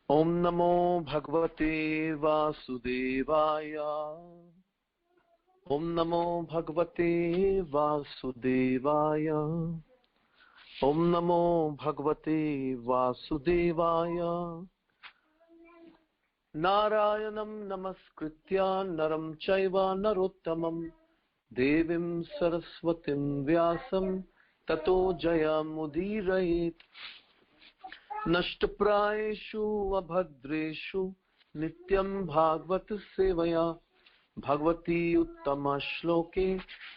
ओम नमो भगवते वासुदेवाय। ओम नमो भगवते वासुदेवाय। ओम नमो भगवते वासुदेवाय। नारायणं नमस्कृत्य नरं चैव नरोत्तमं देवीं सरस्वतीं व्यासं ततो जयमुदीरयेत्। नष्टप्रायेषु अभद्रेषु नित्यं भागवत सेवया भगवती उत्तम श्लोके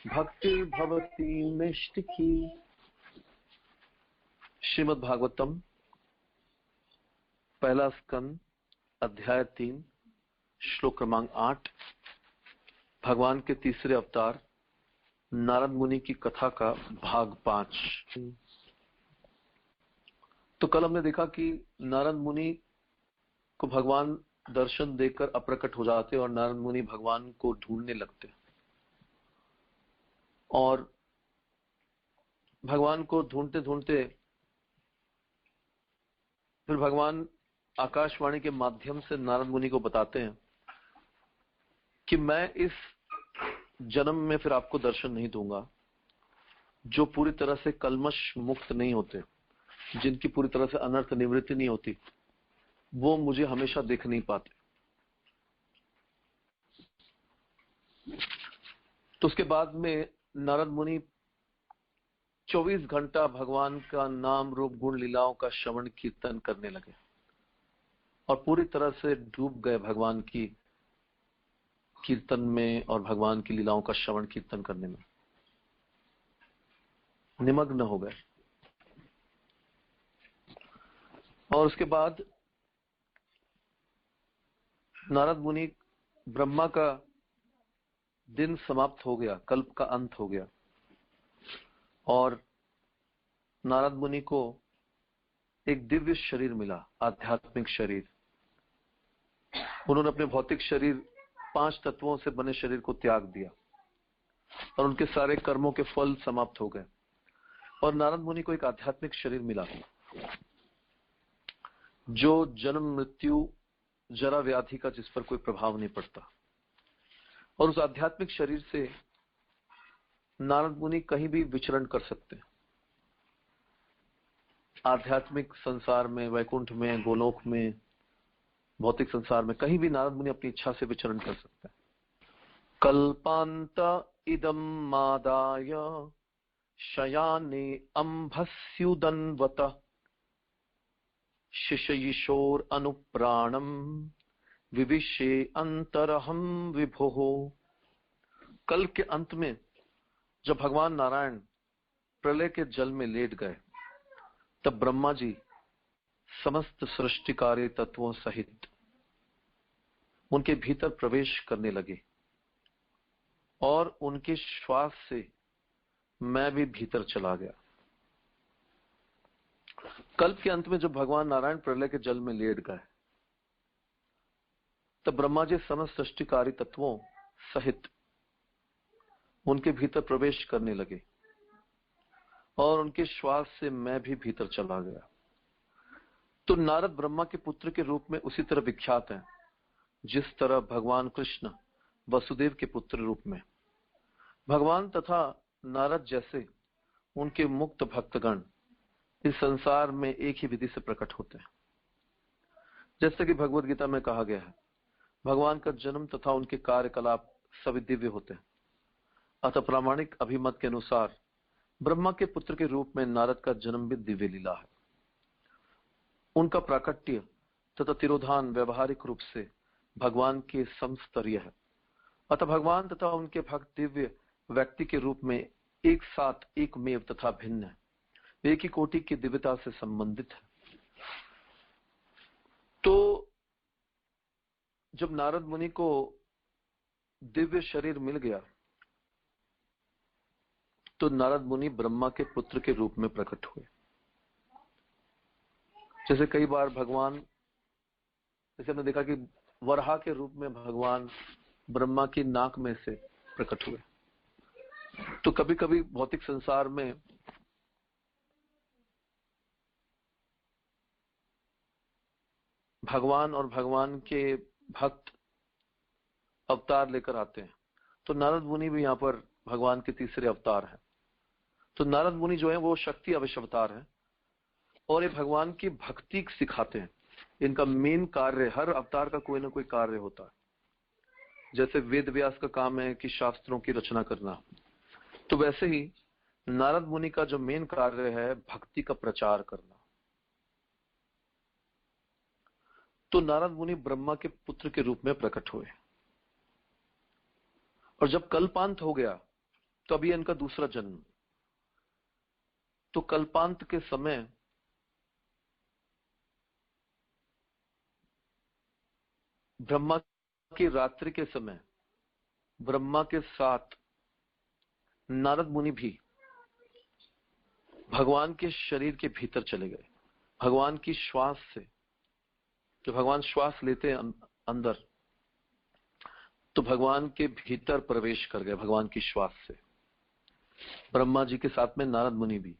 भक्तिर्भवती नैष्टिकी। श्रीमद् भागवतम पहला स्कंद अध्याय 3 श्लोक क्रमांक 8 भगवान के तीसरे अवतार नारद मुनि की कथा का भाग 5। तो कल हमने देखा कि नारद मुनि को भगवान दर्शन देकर अप्रकट हो जाते और नारद मुनि भगवान को ढूंढने लगते और भगवान को ढूंढते ढूंढते फिर भगवान आकाशवाणी के माध्यम से नारद मुनि को बताते हैं कि मैं इस जन्म में फिर आपको दर्शन नहीं दूंगा। जो पूरी तरह से कलमश मुक्त नहीं होते, जिनकी पूरी तरह से अनर्थ निवृत्ति नहीं होती, वो मुझे हमेशा देख नहीं पाते। तो उसके बाद में नारद मुनि 24 घंटा भगवान का नाम रूप गुण लीलाओं का श्रवण कीर्तन करने लगे और पूरी तरह से डूब गए भगवान की कीर्तन में और भगवान की लीलाओं का श्रवण कीर्तन करने में निमग्न हो गए। और उसके बाद नारद मुनि, ब्रह्मा का दिन समाप्त हो गया, कल्प का अंत हो गया और नारद मुनि को एक दिव्य शरीर मिला, आध्यात्मिक शरीर। उन्होंने अपने भौतिक शरीर, 5 तत्वों से बने शरीर को त्याग दिया और उनके सारे कर्मों के फल समाप्त हो गए और नारद मुनि को एक आध्यात्मिक शरीर मिला जो जन्म मृत्यु जरा व्याधि का जिस पर कोई प्रभाव नहीं पड़ता। और उस आध्यात्मिक शरीर से नारद मुनि कहीं भी विचरण कर सकते हैं, आध्यात्मिक संसार में, वैकुंठ में, गोलोक में, भौतिक संसार में, कहीं भी नारद मुनि अपनी इच्छा से विचरण कर सकते हैं। कल्पांत इदम मादाय शयाने अंभस्युदन्वत शिशयिशोर अनुप्राणम विविशे अंतरहम विभुः। कल के अंत में जब भगवान नारायण प्रलय के जल में लेट गए, तब ब्रह्मा जी समस्त सृष्टिकारी तत्वों सहित उनके भीतर प्रवेश करने लगे और उनके श्वास से मैं भी भीतर चला गया। कल्प के अंत में जब भगवान नारायण प्रलय के जल में लेट गए, तब ब्रह्मा जी समस्त सृष्टिकारी तत्वों सहित उनके भीतर प्रवेश करने लगे और उनके श्वास से मैं भी भीतर चला गया। तो नारद ब्रह्मा के पुत्र के रूप में उसी तरह विख्यात हैं जिस तरह भगवान कृष्ण वसुदेव के पुत्र रूप में। भगवान तथा नारद जैसे उनके मुक्त भक्तगण इस संसार में एक ही विधि से प्रकट होते हैं। जैसे कि भगवद गीता में कहा गया है, भगवान का जन्म तथा उनके कार्यकलाप सभी दिव्य होते हैं। अतः प्रामाणिक अभिमत के अनुसार ब्रह्मा के पुत्र के रूप में नारद का जन्म भी दिव्य लीला है। उनका प्राकट्य तथा तिरोधान व्यवहारिक रूप से भगवान के समस्तरीय है। अतः भगवान तथा उनके भक्त दिव्य व्यक्ति के रूप में एक साथ एकमेव तथा भिन्न है, एक ही कोटि की दिव्यता से संबंधित है। तो जब नारद मुनि को दिव्य शरीर मिल गया, तो नारद मुनि ब्रह्मा के पुत्र के रूप में प्रकट हुए। जैसे कई बार भगवान, जैसे हमने देखा कि वराह के रूप में भगवान ब्रह्मा की नाक में से प्रकट हुए। तो कभी कभी भौतिक संसार में भगवान और भगवान के भक्त अवतार लेकर आते हैं। तो नारद मुनि भी यहाँ पर भगवान के तीसरे अवतार हैं। तो नारद मुनि जो है वो शक्ति अवतार है और ये भगवान की भक्ति सिखाते हैं। इनका मेन कार्य, हर अवतार का कोई ना कोई कार्य होता है। जैसे वेद व्यास का काम है कि शास्त्रों की रचना करना, तो वैसे ही नारद मुनि का जो मेन कार्य है भक्ति का प्रचार करना। तो नारद मुनि ब्रह्मा के पुत्र के रूप में प्रकट हुए और जब कल्पांत हो गया तो अभी इनका दूसरा जन्म। तो कल्पांत के समय ब्रह्मा की रात्रि के समय ब्रह्मा के साथ नारद मुनि भी भगवान के शरीर के भीतर चले गए। भगवान की श्वास से, जो भगवान श्वास लेते हैं अंदर, तो भगवान के भीतर प्रवेश कर गए भगवान की श्वास से। ब्रह्मा जी के साथ में नारद मुनि भी।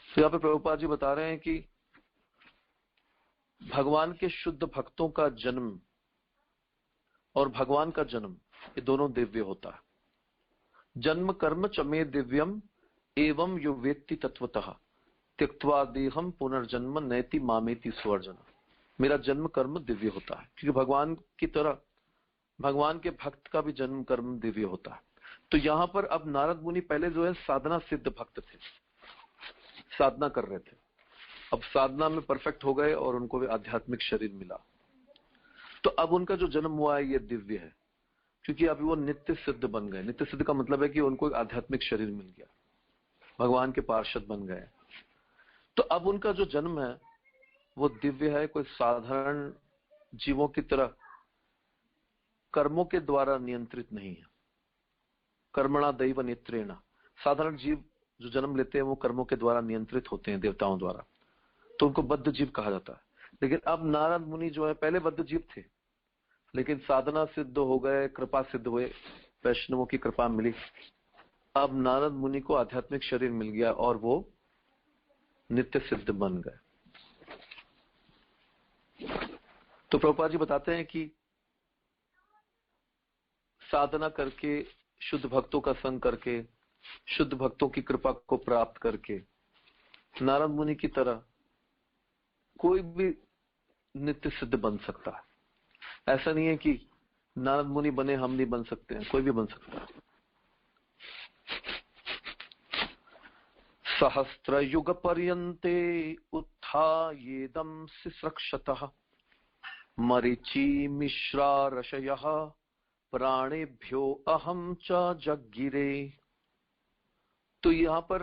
तो यहाँ पे प्रभुपाद जी बता रहे हैं कि भगवान के शुद्ध भक्तों का जन्म और भगवान का जन्म ये दोनों दिव्य होता है। जन्म कर्म चमे दिव्यम एवं यो वेत्ति तत्वतः त्यक्त्वा देहम पुनर्जन्म नैति मामेति स्वर्जन। मेरा जन्म कर्म दिव्य होता है, क्योंकि भगवान की तरह भगवान के भक्त का भी जन्म कर्म दिव्य होता है। तो यहाँ पर अब नारद मुनि पहले जो है साधना सिद्ध भक्त थे, साधना कर रहे थे। अब साधना में परफेक्ट हो गए और उनको भी आध्यात्मिक शरीर मिला। तो अब उनका जो जन्म हुआ है ये दिव्य है, क्योंकि अभी वो नित्य सिद्ध बन गए। नित्य सिद्ध का मतलब है कि उनको एक आध्यात्मिक शरीर मिल गया, भगवान के पार्षद बन गए। तो अब उनका जो जन्म है वो दिव्य है, कोई साधारण जीवों की तरह कर्मों के द्वारा नियंत्रित नहीं है। कर्मणा दैव नेत्रेण। साधारण जीव जो जन्म लेते हैं वो कर्मों के द्वारा नियंत्रित होते हैं, देवताओं द्वारा, तो उनको बद्ध जीव कहा जाता है। लेकिन अब नारद मुनि जो है पहले बद्ध जीव थे, लेकिन साधना सिद्ध हो गए, कृपा सिद्ध हुए, वैष्णवों की कृपा मिली। अब नारद मुनि को आध्यात्मिक शरीर मिल गया और वो नित्य सिद्ध बन गए। तो प्रभुपाद जी बताते हैं कि साधना करके, शुद्ध भक्तों का संग करके, शुद्ध भक्तों की कृपा को प्राप्त करके नारद मुनि की तरह कोई भी नित्य सिद्ध बन सकता है। ऐसा नहीं है कि नारद मुनि बने हम नहीं बन सकते हैं, कोई भी बन सकता है। सहस्त्र युग पर्यन्ते उत्थायेदं सिस्रक्षतः मरीचि मिश्रा ऋषयः प्राणेभ्यो अहम च जग्गिरे। तो यहाँ पर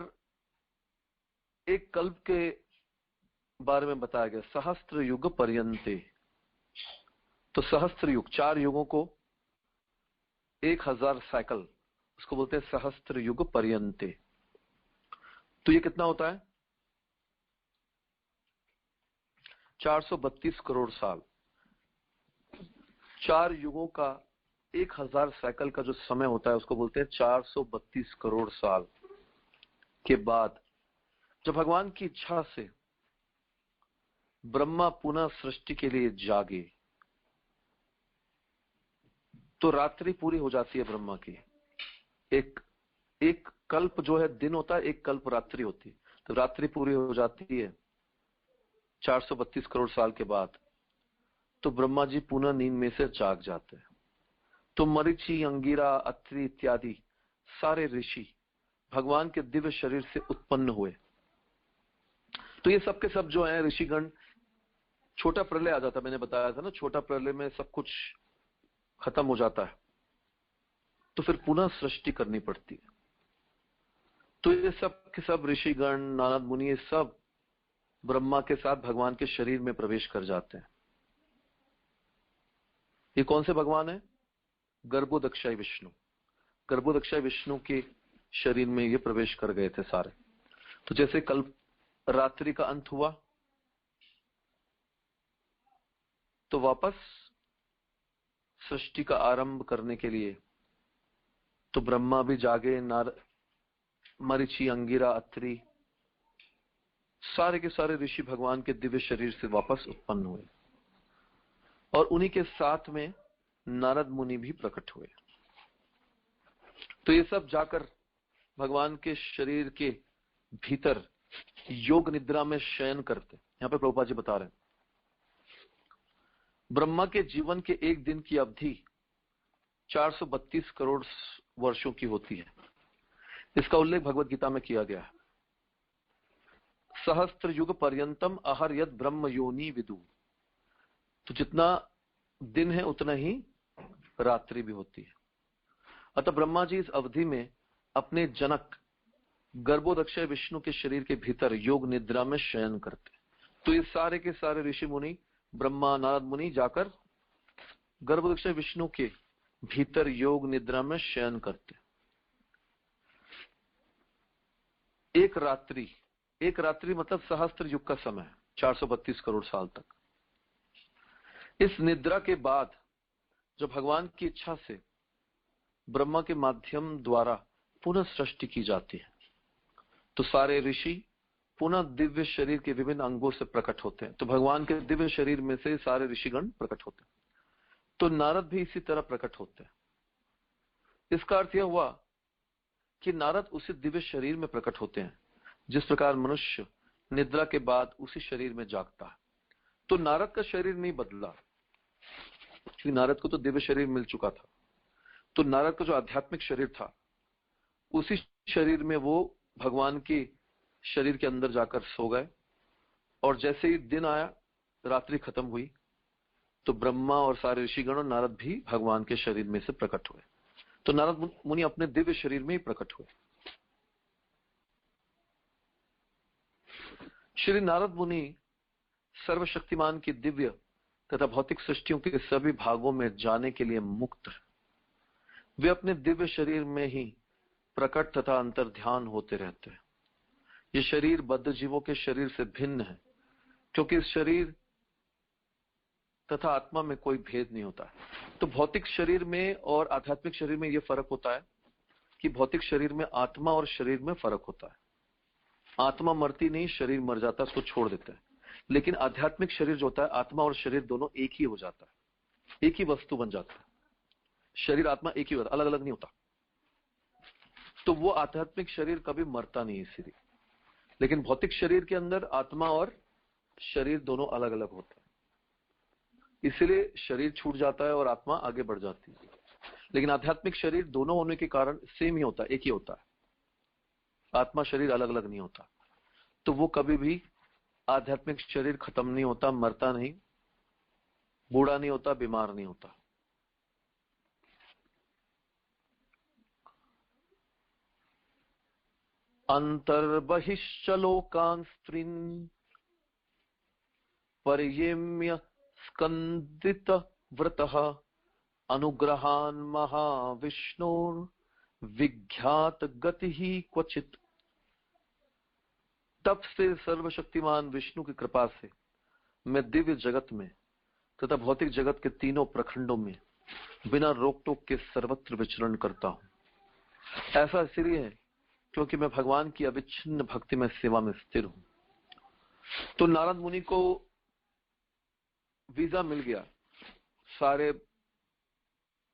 एक कल्प के बारे में बताया गया, सहस्त्र युग पर्यन्ते। तो सहस्त्र युग, 4 युगों को 1000 साइकिल, उसको बोलते हैं सहस्त्र युग पर्यन्ते। तो ये कितना होता है? 432 करोड़ साल। 4 युगों का 1000 साइकिल का जो समय होता है उसको बोलते हैं 432 करोड़ साल के बाद जब भगवान की इच्छा से ब्रह्मा पुनः सृष्टि के लिए जागे, तो रात्रि पूरी हो जाती है ब्रह्मा की। एक कल्प जो है दिन होता है, एक कल्प रात्रि होती है। तो रात्रि पूरी हो जाती है 432 करोड़ साल के बाद, तो ब्रह्मा जी पुनः नींद में से जाग जाते हैं। तो मरीचि, अंगिरा, अत्रि इत्यादि सारे ऋषि भगवान के दिव्य शरीर से उत्पन्न हुए। तो ये सब के सब जो है ऋषिगण, छोटा प्रलय आ जाता, मैंने बताया था ना, छोटा प्रलय में सब कुछ खत्म हो जाता है, तो फिर पुनः सृष्टि करनी पड़ती है। तो ये सब के सब ऋषिगण, नारद मुनि, ये सब ब्रह्मा के साथ भगवान के शरीर में प्रवेश कर जाते हैं। ये कौन से भगवान है? गर्भोदक्षाय विष्णु। गर्भोदक्षाय विष्णु के शरीर में ये प्रवेश कर गए थे सारे। तो जैसे कल रात्रि का अंत हुआ तो वापस सृष्टि का आरंभ करने के लिए तो ब्रह्मा भी जागे, मरीचि, अंगिरा, अत्रि सारे के सारे ऋषि भगवान के दिव्य शरीर से वापस उत्पन्न हुए और उन्हीं के साथ में नारद मुनि भी प्रकट हुए। तो ये सब जाकर भगवान के शरीर के भीतर योग निद्रा में शयन करते। यहां पे प्रभुपाद जी बता रहे हैं, ब्रह्मा के जीवन के एक दिन की अवधि 432 करोड़ वर्षों की होती है। इसका उल्लेख भगवत गीता में किया गया है। सहस्त्र युग पर्यंतम अहर यद ब्रह्म योनि विदु। तो जितना दिन है उतना ही रात्रि भी होती है। अतः ब्रह्मा जी इस अवधि में अपने जनक गर्भोदक्षय विष्णु के शरीर के भीतर योग निद्रा में शयन करते। तो ये सारे के सारे ऋषि मुनि, ब्रह्मा नारद मुनि जाकर गर्भोदक्षय विष्णु के भीतर योग निद्रा में शयन करते। एक रात्रि मतलब सहस्त्र युग का समय, 432 करोड़ साल तक। इस निद्रा के बाद जब भगवान की इच्छा से ब्रह्मा के माध्यम द्वारा पुनः सृष्टि की जाती है, तो सारे ऋषि पुनः दिव्य शरीर के विभिन्न अंगों से प्रकट होते हैं। तो भगवान के दिव्य शरीर में से सारे ऋषिगण प्रकट होते हैं। तो नारद भी इसी तरह प्रकट होते हैं। इसका अर्थ यह हुआ कि नारद उसी दिव्य शरीर में प्रकट होते हैं जिस प्रकार मनुष्य निद्रा के बाद उसी शरीर में जागता है। तो नारद का शरीर नहीं बदला, क्योंकि नारद को तो दिव्य शरीर मिल चुका था। तो नारद का जो आध्यात्मिक शरीर था, उसी शरीर में वो भगवान के शरीर के अंदर जाकर सो गए। और जैसे ही दिन आया, रात्रि खत्म हुई, तो ब्रह्मा और सारे ऋषिगण और नारद भी भगवान के शरीर में से प्रकट हुए। तो नारद मुनि अपने दिव्य शरीर में ही प्रकट हुए। श्री नारद मुनि सर्वशक्तिमान की दिव्य तथा भौतिक सृष्टियों के सभी भागों में जाने के लिए मुक्त है। वे अपने दिव्य शरीर में ही प्रकट तथा अंतर्ध्यान होते रहते हैं। ये शरीर बद्ध जीवों के शरीर से भिन्न है, क्योंकि इस शरीर तथा आत्मा में कोई भेद नहीं होता है। तो भौतिक शरीर में और आध्यात्मिक शरीर में यह फर्क होता है कि भौतिक शरीर में आत्मा और शरीर में फर्क होता है। आत्मा मरती नहीं, शरीर मर जाता है, उसको छोड़ देता है। लेकिन आध्यात्मिक शरीर जो होता है, आत्मा और शरीर दोनों एक ही हो जाता है, एक ही वस्तु बन जाता है। शरीर आत्मा एक ही होता है, अलग अलग नहीं होता। तो वो आध्यात्मिक शरीर कभी मरता नहीं इसीलिए। लेकिन भौतिक शरीर के अंदर आत्मा और शरीर दोनों अलग अलग होते हैं, इसीलिए शरीर छूट जाता है और आत्मा आगे बढ़ जाती है। लेकिन आध्यात्मिक शरीर दोनों होने के कारण सेम ही होता है, एक ही होता है। आत्मा शरीर अलग अलग नहीं होता। तो वो कभी भी आध्यात्मिक शरीर खत्म नहीं होता, मरता नहीं, बूढ़ा नहीं होता, बीमार नहीं होता। अंतर्बहिश्च लोकान् स्त्रीन् पर्येम्य स्कंदित व्रतः अनुग्रहान् महाविष्णुर् विख्यात गति ही क्वचित। तब से सर्वशक्तिमान विष्णु की कृपा से मैं दिव्य जगत में तथा भौतिक जगत के तीनों प्रखंडों में बिना रोक टोक के सर्वत्र विचरण करता हूं। ऐसा इसलिए है क्योंकि मैं भगवान की अविच्छिन्न भक्ति में सेवा में स्थिर हूं। तो नारद मुनि को वीजा मिल गया सारे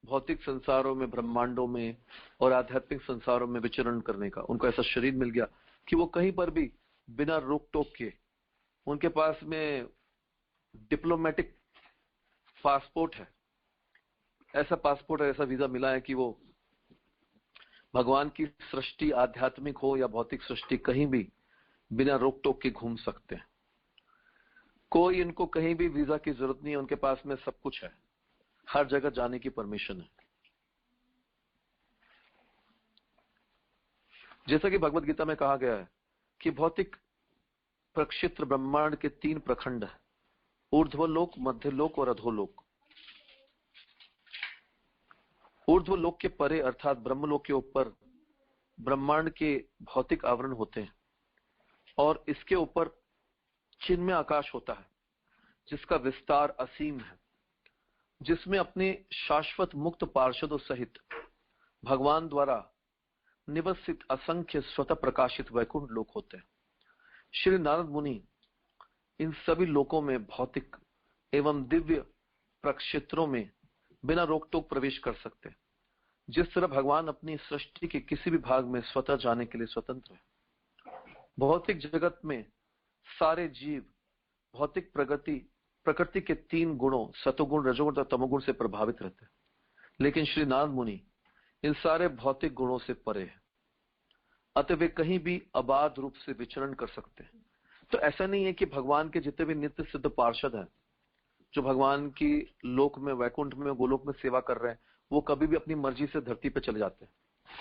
भौतिक संसारों में, ब्रह्मांडों में और आध्यात्मिक संसारों में विचरण करने का। उनको ऐसा शरीर मिल गया कि वो कहीं पर भी बिना रोक टोक के, उनके पास में डिप्लोमेटिक पासपोर्ट है, ऐसा पासपोर्ट है, ऐसा वीजा मिला है कि वो भगवान की सृष्टि आध्यात्मिक हो या भौतिक सृष्टि, कहीं भी बिना रोक टोक के घूम सकते हैं। कोई इनको कहीं भी वीजा की जरूरत नहीं है, उनके पास में सब कुछ है, हर जगह जाने की परमिशन है। जैसा कि भगवत गीता में कहा गया है कि भौतिक प्रक्षेत्र ब्रह्मांड के 3 प्रखंड है, ऊर्ध्वलोक, मध्यलोक और अधोलोक। ऊर्ध्वलोक के परे अर्थात ब्रह्मलोक के ऊपर ब्रह्मांड के भौतिक आवरण होते हैं और इसके ऊपर चिन्मय आकाश होता है जिसका विस्तार असीम है, जिसमें अपने शाश्वत मुक्त पार्षदों सहित भगवान द्वारा निवसित असंख्य स्वतः प्रकाशित वैकुंठ लोक होते हैं। श्री नारद मुनि इन सभी लोकों में भौतिक एवं दिव्य प्रक्षेत्रों में बिना रोक टोक प्रवेश कर सकते हैं। जिस तरह भगवान अपनी सृष्टि के किसी भी भाग में स्वतः जाने के लिए स्वतंत्र है। भौतिक जगत में सारे जीव भौतिक प्रकृति के 3 गुणों सतोगुण, रजोगुण और तमोगुण से प्रभावित रहते हैं, लेकिन श्री नारद मुनि इन सारे भौतिक गुणों से परे है, अतः वे कहीं भी अबाध रूप से विचरण कर सकते हैं। तो ऐसा नहीं है कि भगवान के जितने भी नित्य सिद्ध पार्षद हैं जो भगवान की लोक में, वैकुंठ में, गोलोक में सेवा कर रहे हैं, वो कभी भी अपनी मर्जी से धरती पे चले जाते हैं,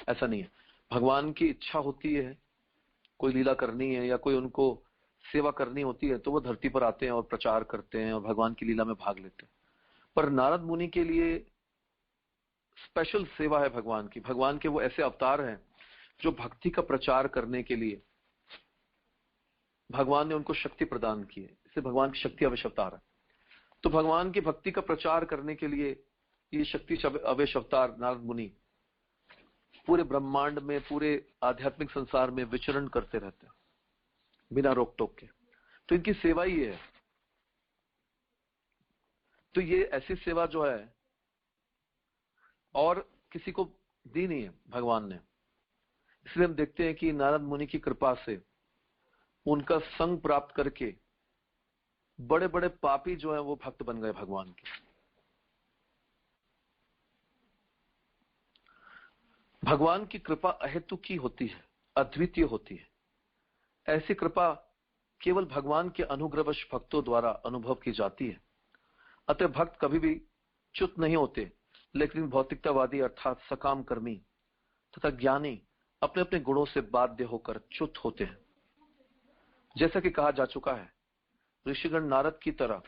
ऐसा नहीं है। भगवान की इच्छा होती है, कोई लीला करनी है या कोई उनको सेवा करनी होती है तो वो धरती पर आते हैं और प्रचार करते हैं और भगवान की लीला में भाग लेते हैं। पर नारद मुनि के लिए स्पेशल सेवा है भगवान की। भगवान के वो ऐसे अवतार हैं जो भक्ति का प्रचार करने के लिए भगवान ने उनको शक्ति प्रदान की है, इससे भगवान की शक्ति अवेश अवतार है। तो भगवान की भक्ति का प्रचार करने के लिए ये शक्ति अवेश अवतार नारद मुनि पूरे ब्रह्मांड में, पूरे आध्यात्मिक संसार में विचरण करते रहते हैं बिना रोक टोक के। तो इनकी सेवा ही है। तो ये ऐसी सेवा जो है और किसी को दी नहीं है भगवान ने। इसलिए हम देखते हैं कि नारद मुनि की कृपा से, उनका संग प्राप्त करके बड़े बड़े पापी जो है वो भक्त बन गए भगवान के। भगवान की कृपा अहेतुकी होती है, अद्वितीय होती है। ऐसी कृपा केवल भगवान के अनुग्रहवश भक्तों द्वारा अनुभव की जाती है। अतः भक्त कभी भी च्युत नहीं होते, लेकिन भौतिकतावादी अर्थात सकाम कर्मी तथा ज्ञानी अपने अपने गुणों से बाध्य होकर च्युत होते हैं। जैसा कि कहा जा चुका है, ऋषिगण नारद की तरह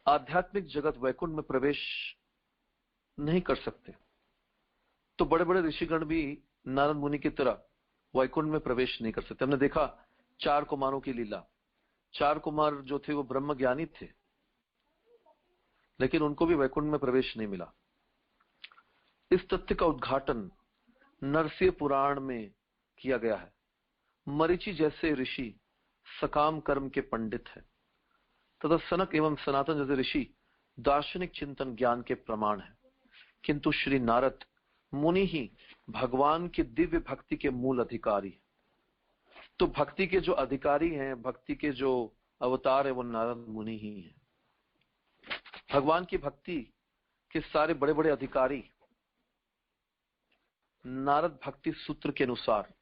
आध्यात्मिक जगत वैकुंठ में प्रवेश नहीं कर सकते, तो बड़े बड़े ऋषिगण भी नारद मुनि की तरह वैकुंठ में प्रवेश नहीं कर सकते। हमने देखा 4 कुमारों की लीला। 4 कुमार जो थे वो ब्रह्म ज्ञानी थे, लेकिन उनको भी वैकुंठ में प्रवेश नहीं मिला। इस तथ्य का उद्घाटन नरसिंह पुराण में किया गया है। मरीचि जैसे ऋषि सकाम कर्म के पंडित हैं तथा सनक एवं सनातन जैसे ऋषि दार्शनिक चिंतन ज्ञान के प्रमाण हैं, किंतु श्री नारद मुनि ही भगवान की दिव्य भक्ति के मूल अधिकारी हैं। तो भक्ति के जो अधिकारी हैं, भक्ति के जो अवतार है, वो नारद मुनि ही हैं। भगवान की भक्ति के सारे बड़े बड़े अधिकारी नारद भक्ति सूत्र के अनुसार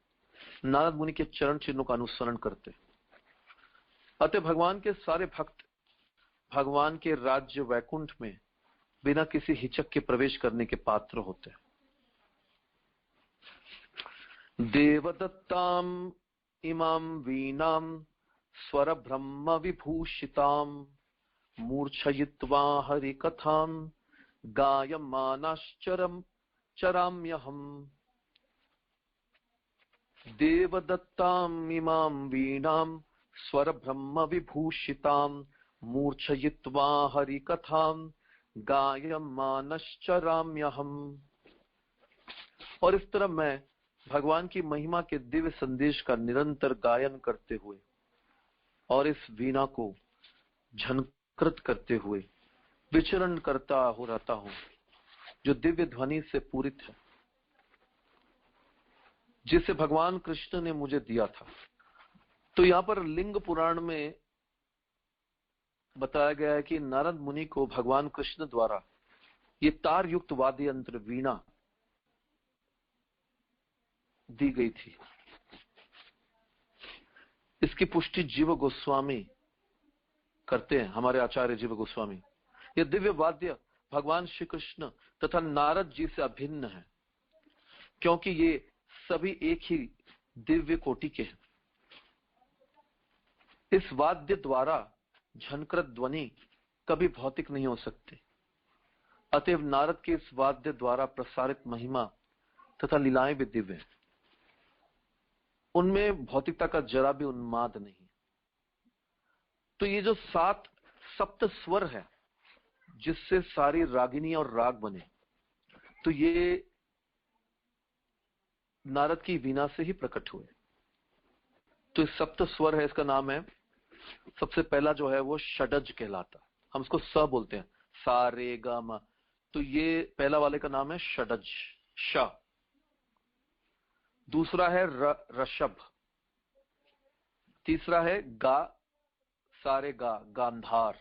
नारद मुनि के चरण चिन्हों का अनुसरण करते। अतः भगवान के सारे भक्त भगवान के राज्य वैकुंठ में बिना किसी हिचक के प्रवेश करने के पात्र होते हैं। देवदत्ताम इमाम वीणाम स्वर ब्रह्म विभूषिताम मूर्छयित्वा हरि कथाम गायमानाश्चरम चराम्यहम। देवदत्ताम इमाम वीणाम स्वर ब्रह्म विभूषिताम मूर्छयित्वा हरि कथाम गायमानश्चराम्यहम। और इस तरह मैं भगवान की महिमा के दिव्य संदेश का निरंतर गायन करते हुए और इस वीणा को झनकृत करते हुए विचरण करता हो रहता हूं, जो दिव्य ध्वनि से पूरित है, जिसे भगवान कृष्ण ने मुझे दिया था। तो यहां पर लिंग पुराण में बताया गया है कि नारद मुनि को भगवान कृष्ण द्वारा ये तार युक्त वाद्य यंत्र वीणा दी गई थी। इसकी पुष्टि जीव गोस्वामी करते हैं, हमारे आचार्य जीव गोस्वामी। यह दिव्य वाद्य भगवान श्री कृष्ण तथा नारद जी से अभिन्न है, क्योंकि ये सभी एक ही दिव्य कोटि के हैं। इस वाद्य द्वारा झनकृत ध्वनि कभी भौतिक नहीं हो सकती। अतएव नारद के इस वाद्य द्वारा प्रसारित महिमा तथा लीलाएं भी दिव्य हैं। उनमें भौतिकता का जरा भी उन्माद नहीं। तो ये जो 7 सप्त स्वर है जिससे सारी रागिनी और राग बने, तो ये नारद की वीणा से ही प्रकट हुए। तो इस सप्त स्वर है, इसका नाम है, सबसे पहला जो है वो षडज कहलाता है। हम उसको स बोलते हैं, सा रे गा मा। तो ये पहला वाले का नाम है षडज, श। दूसरा है ऋषभ। तीसरा है गा, सारे गा, गांधार।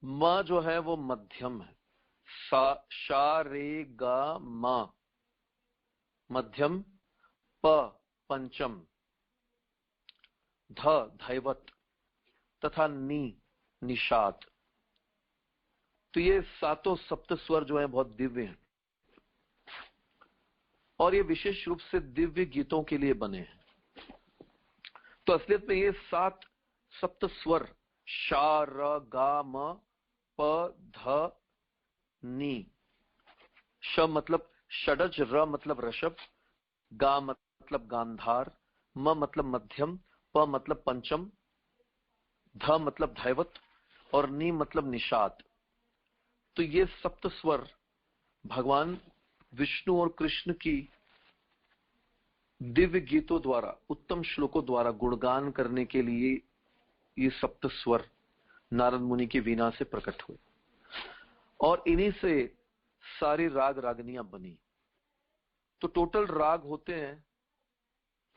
म जो है वो मध्यम है, सा शा रे गा मा मध्यम। प पंचम। ध धैवत तथा नी निषाद। तो ये सातों सप्त स्वर जो है बहुत दिव्य हैं और ये विशेष रूप से दिव्य गीतों के लिए बने हैं। तो असलियत में ये सात सप्त स्वर शा र गा म प ध नी, श मतलब षडज, र मतलब ऋषभ, गा मतलब गांधार, म मतलब मध्यम, प मतलब पंचम, ध मतलब धैवत और नी मतलब निषाद। तो ये सप्त स्वर भगवान विष्णु और कृष्ण की दिव्य गीतों द्वारा, उत्तम श्लोकों द्वारा गुणगान करने के लिए ये सप्त स्वर नारद मुनि की वीणा से प्रकट हुए और इन्हीं से सारी राग रागनियां बनी। तो टोटल राग होते हैं,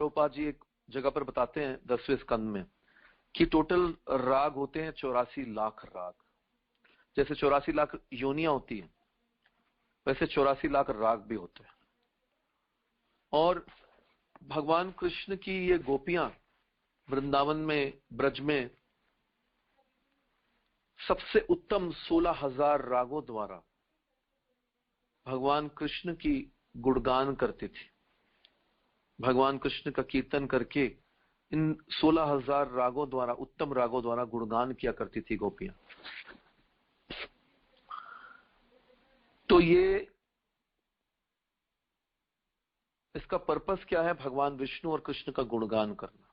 प्रभुपाद जी एक जगह पर बताते हैं 10वें स्कंद में कि टोटल राग होते हैं 84 लाख राग। जैसे 84 लाख योनियां होती हैं, वैसे 84 लाख राग भी होते हैं। और भगवान कृष्ण की ये गोपियां वृंदावन में, ब्रज में सबसे उत्तम 16,000 रागों द्वारा भगवान कृष्ण की गुणगान करती थी। भगवान कृष्ण का कीर्तन करके इन 16,000 रागों द्वारा, उत्तम रागों द्वारा गुणगान किया करती थी गोपियां। तो ये इसका पर्पस क्या है? भगवान विष्णु और कृष्ण का गुणगान करना।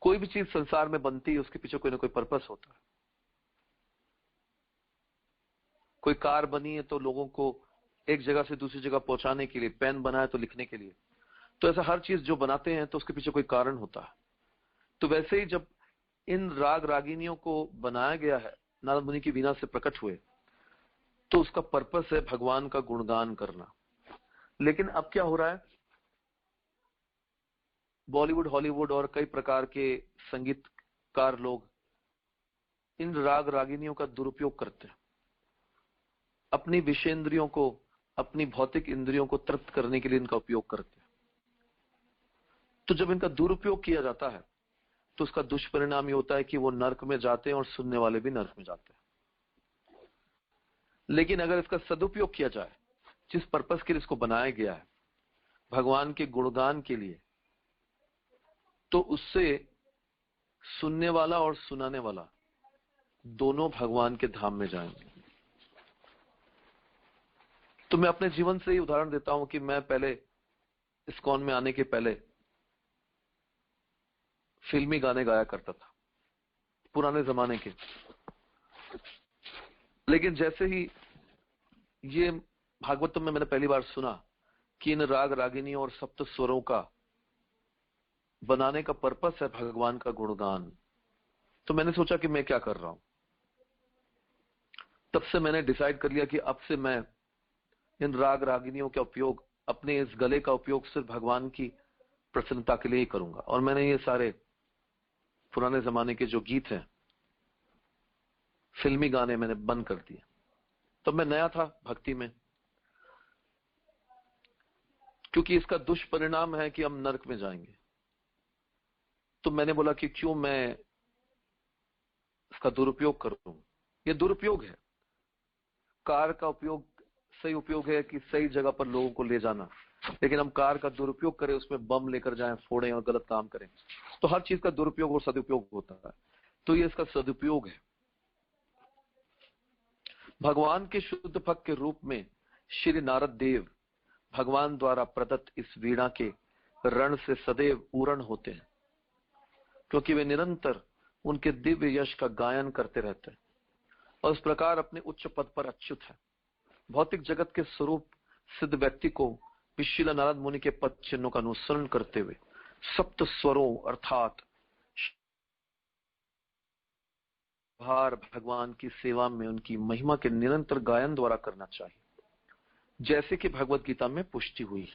कोई भी चीज संसार में बनती है, उसके पीछे कोई ना कोई पर्पस होता है। कोई कार बनी है तो लोगों को एक जगह से दूसरी जगह पहुंचाने के लिए, पेन बना है तो लिखने के लिए। तो ऐसा हर चीज जो बनाते हैं तो उसके पीछे कोई कारण होता है। तो वैसे ही जब इन राग रागिनियों को बनाया गया है, नारद मुनि की वीणा से प्रकट हुए, तो उसका पर्पस है भगवान का गुणगान करना। लेकिन अब क्या हो रहा है, बॉलीवुड, हॉलीवुड और कई प्रकार के संगीतकार लोग इन राग रागिनियों का दुरुपयोग करते हैं, अपनी विषेंद्रियों को, अपनी भौतिक इंद्रियों को तृप्त करने के लिए इनका उपयोग करते हैं। तो जब इनका दुरुपयोग किया जाता है तो उसका दुष्परिणाम ये होता है कि वो नरक में जाते हैं और सुनने वाले भी नरक में जाते हैं। लेकिन अगर इसका सदुपयोग किया जाए, जिस पर्पस के लिए इसको बनाया गया है, भगवान के गुणगान के लिए, तो उससे सुनने वाला और सुनाने वाला दोनों भगवान के धाम में जाएंगे। तो मैं अपने जीवन से ही उदाहरण देता हूं कि मैं पहले इस्कॉन में आने के पहले फिल्मी गाने गाया करता था, पुराने जमाने के। लेकिन जैसे ही ये भागवतम में मैंने पहली बार सुना कि इन राग रागिनियों और सप्त स्वरों का बनाने का पर्पस है भगवान का गुणगान, तो मैंने सोचा कि मैं क्या कर रहा हूं। तब से मैंने डिसाइड कर लिया कि अब से मैं इन राग रागिनियों का उपयोग, अपने इस गले का उपयोग सिर्फ भगवान की प्रसन्नता के लिए ही करूंगा। और मैंने ये सारे पुराने जमाने के जो गीत हैं, फिल्मी गाने, मैंने बंद कर दिए। तो मैं नया था भक्ति में, क्योंकि इसका दुष्परिणाम है कि हम नरक में जाएंगे। तो मैंने बोला कि क्यों मैं इसका दुरुपयोग करूं। ये दुरुपयोग है। कार का उपयोग सही उपयोग है कि सही जगह पर लोगों को ले जाना, लेकिन हम कार का दुरुपयोग करें, उसमें बम लेकर जाएं, फोड़ें और गलत काम करें। तो हर चीज का दुरुपयोग और सदुपयोग होता है। तो ये इसका सदुपयोग है। भगवान के शुद्ध भक्त के रूप में श्री नारद देव भगवान द्वारा प्रदत्त इस वीणा के रण से सदैव पूर्ण होते हैं, क्योंकि वे निरंतर उनके दिव्य यश का गायन करते रहते हैं और इस प्रकार अपने उच्च पद पर अच्युत है। भौतिक जगत के स्वरूप सिद्ध व्यक्ति को विशीला नारद मुनि के पद चिन्हों का अनुसरण करते हुए सप्त स्वरों अर्थात भार भगवान की सेवा में उनकी महिमा के निरंतर गायन द्वारा करना चाहिए, जैसे कि भगवत गीता में पुष्टि हुई।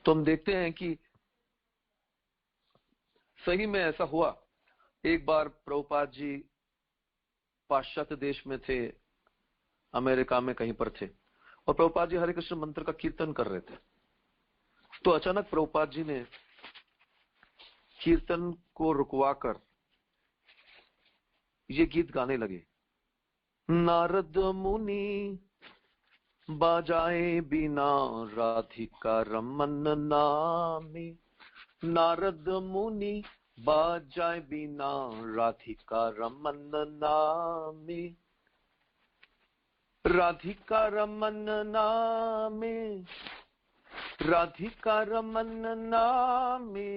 तो हम देखते हैं कि सही में ऐसा हुआ। एक बार प्रभुपाद जी पाश्चात्य देश में थे, अमेरिका में कहीं पर थे, और प्रभुपाद जी हरे कृष्ण मंत्र का कीर्तन कर रहे थे। तो अचानक प्रभुपाद जी ने कीर्तन को रुकवाकर ये गीत गाने लगे। नारद मुनि बाजाए बिना राधिका रमन नामी, नारद मुनि बाजाए बिना राधिका रमन नामी, राधिका रमन नामे, राधिका रमन नामे,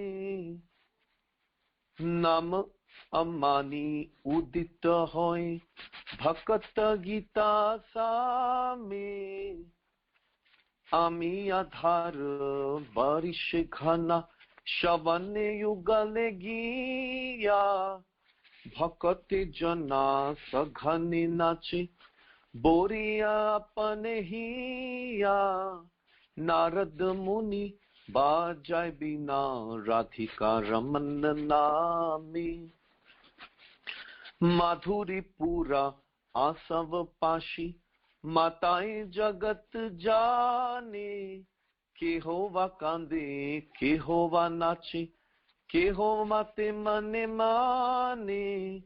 नाम अमानी उदित होय भक्त गीता सामे, आमी आधार बारिश घना श्रवण युगल गिया, भक्ति जना सघनी नाचे बोरिया अपन हिया, नारद मुनि बाजाय बिना राधिका रमन नामी, माधुरी पूरा आसव पाशी माताएं जगत जाने, के होवा कांदे के होवा नाचे, के हो माते मने माने,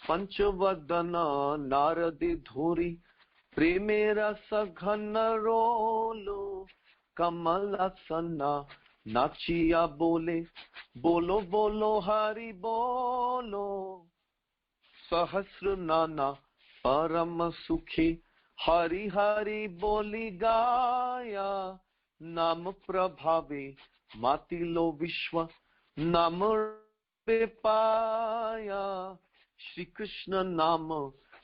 पंचवदन नारदी धोरी प्रेमेरा सघन रोलो, कमलासना नाचिया बोले बोलो बोलो हरि बोलो, सहस्र नाना परम सुखी हरि हरि बोली गाया, नाम प्रभावे मातिलो विश्व नाम पे पाया, श्री कृष्ण नाम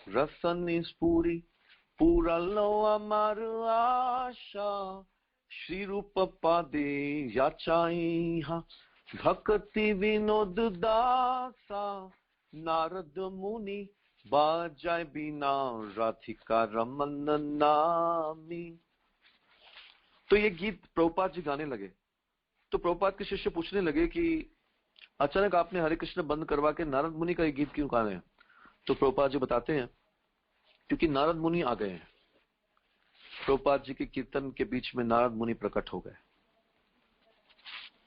रसन स्फूरी पूरा लो अमर आशा, श्री रूप पादे याचाई भक्ति विनोद दासा, नारद मुनि बाजाय बिना राधिका रमन नामी। तो ये गीत प्रभुपाद जी गाने लगे। तो प्रभुपाद के शिष्य पूछने लगे कि अचानक आपने हरे कृष्ण बंद करवा के नारद मुनि का ये गीत क्यों गा रहे हैं? तो प्रभुपाद जी बताते हैं क्योंकि नारद मुनि आ गए हैं। प्रभुपाद जी के कीर्तन के बीच में नारद मुनि प्रकट हो गए।